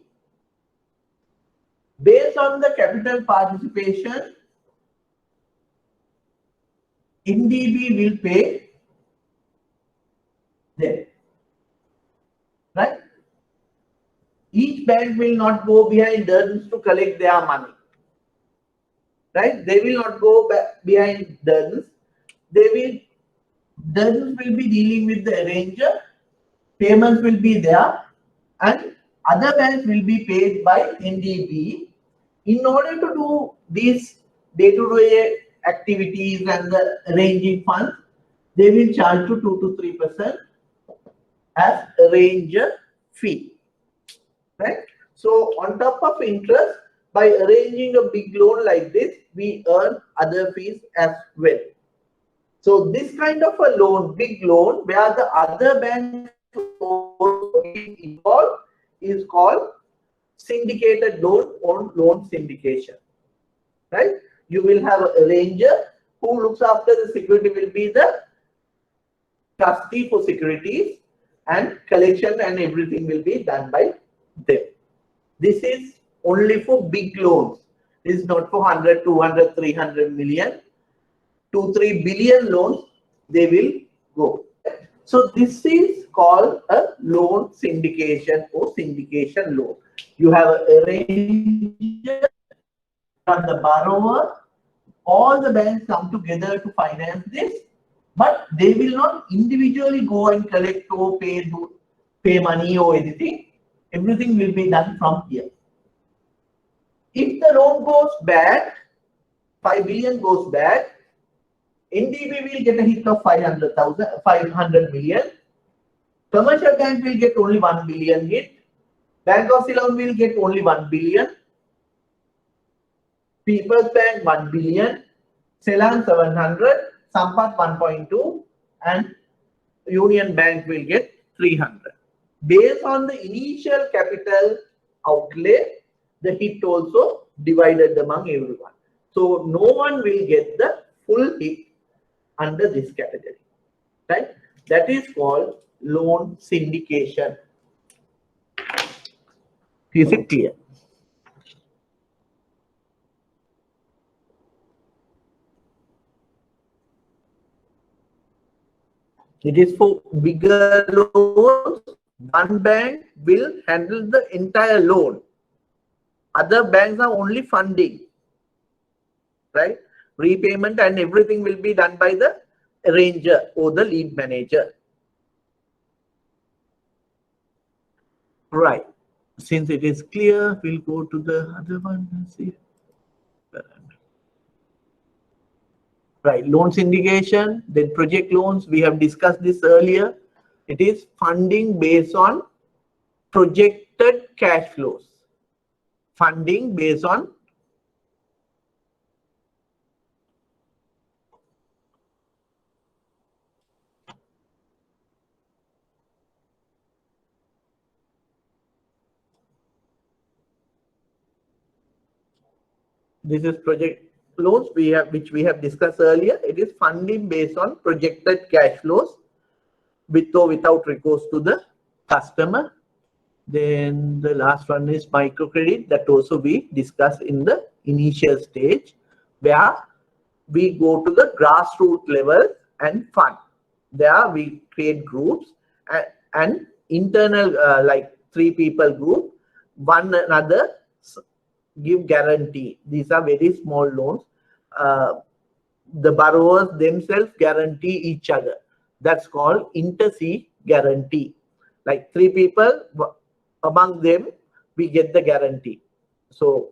Based on the capital participation, NDB will pay them, right? Each bank will not go behind Durdens to collect their money, right? They will not go behind Durdens. Durdens will be dealing with the arranger. Payments will be there, and other banks will be paid by NDB. In order to do these day-to-day activities and the arranging funds, they will charge to 2 to 3% as arranger fee, right? So on top of interest, by arranging a big loan like this, we earn other fees as well. So this kind of a loan, big loan, where the other banks also get involved, is called syndicated loan or loan syndication, right? You will have a arranger who looks after the security, will be the trustee for securities, and collection and everything will be done by them. This is only for big loans. This is not for 100, 200, 300 million. 2-3 billion loans they will go. So this is called a loan syndication or syndication loan. You have a arranger, and the borrower, all the banks come together to finance this, but they will not individually go and collect or pay money or anything. Everything will be done from here. If the loan goes bad, 5 billion goes bad, NDB will get a hit of 500 million. Commercial bank will get only 1 billion hit. Bank of Ceylon will get only 1 billion. People's Bank 1 billion. Ceylon 700. Sampat 1.2. And Union Bank will get 300. Based on the initial capital outlay, the hit also divided among everyone. So no one will get the full hit under this category, right? That is called loan syndication. Is it clear? It is for bigger loans. One bank will handle the entire loan. Other banks are only funding, right? Repayment and everything will be done by the arranger or the lead manager. Right. Since it is clear, we'll go to the other one and see. Right, loan syndication, then project loans, we have discussed this earlier. It is funding based on projected cash flows. Funding based on this is project loans which we have discussed earlier. It is funding based on projected cash flows with or without recourse to the customer. Then the last one is microcredit, that also we discussed in the initial stage, where we go to the grassroots level and fund. There we create groups and internal like 3 people group, one another give guarantee. These are very small loans. The borrowers themselves guarantee each other. That's called inter-C guarantee. Like 3 people, among them we get the guarantee. So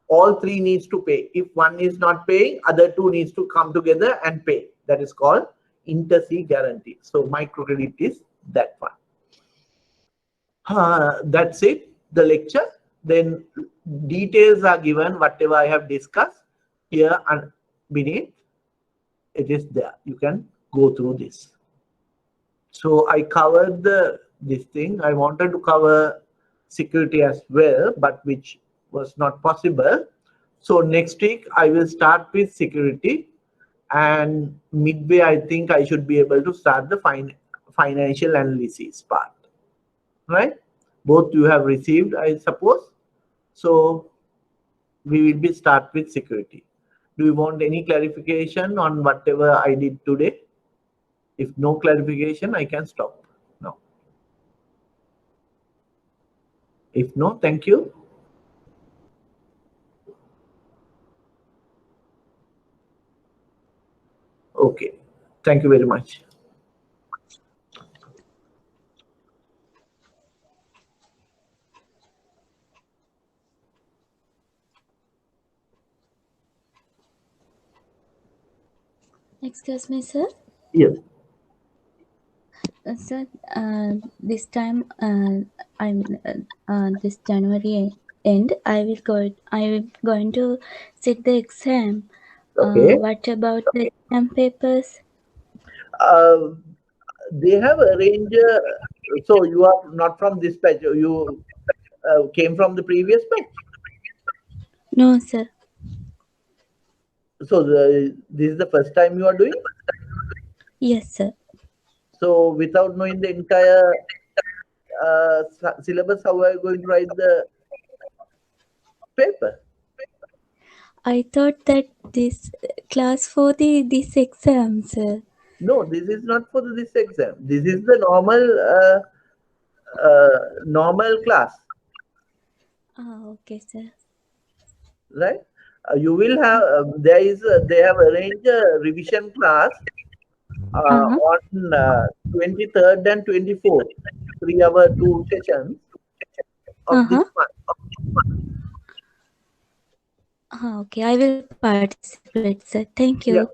all 3 needs to pay. If one is not paying, other 2 needs to come together and pay. That is called inter-C guarantee. So microcredit is that one. That's it, the lecture. Then details are given, whatever I have discussed here and beneath. It is there. You can go through this. So I covered this thing. I wanted to cover security as well, but which was not possible. So next week I will start with security, and midway I think I should be able to start the financial analysis part. Right? Both you have received, I suppose. So we will be start with security. Do you want any clarification on whatever I did today? If no clarification, I can stop now. If no, thank you. Okay, thank you very much. Excuse me, sir. Yes. Sir, this time, I mean, this January end, I will going to sit the exam. Okay. What about the exam papers? Uh, they have arranged. So you are not from this batch. You came from the previous batch. No, sir. So this is the first time you are doing. Yes, sir. So without knowing the entire syllabus, how are you going to write the paper? I thought that this class for the this exam, sir. No, this is not for this exam. This is the normal class, Okay, sir. right? You will have they have arranged a revision class Uh-huh. on 23rd and 24th, 3 hour 2 sessions of this Uh-huh. month. Okay, I will participate, sir. Thank you. Yeah.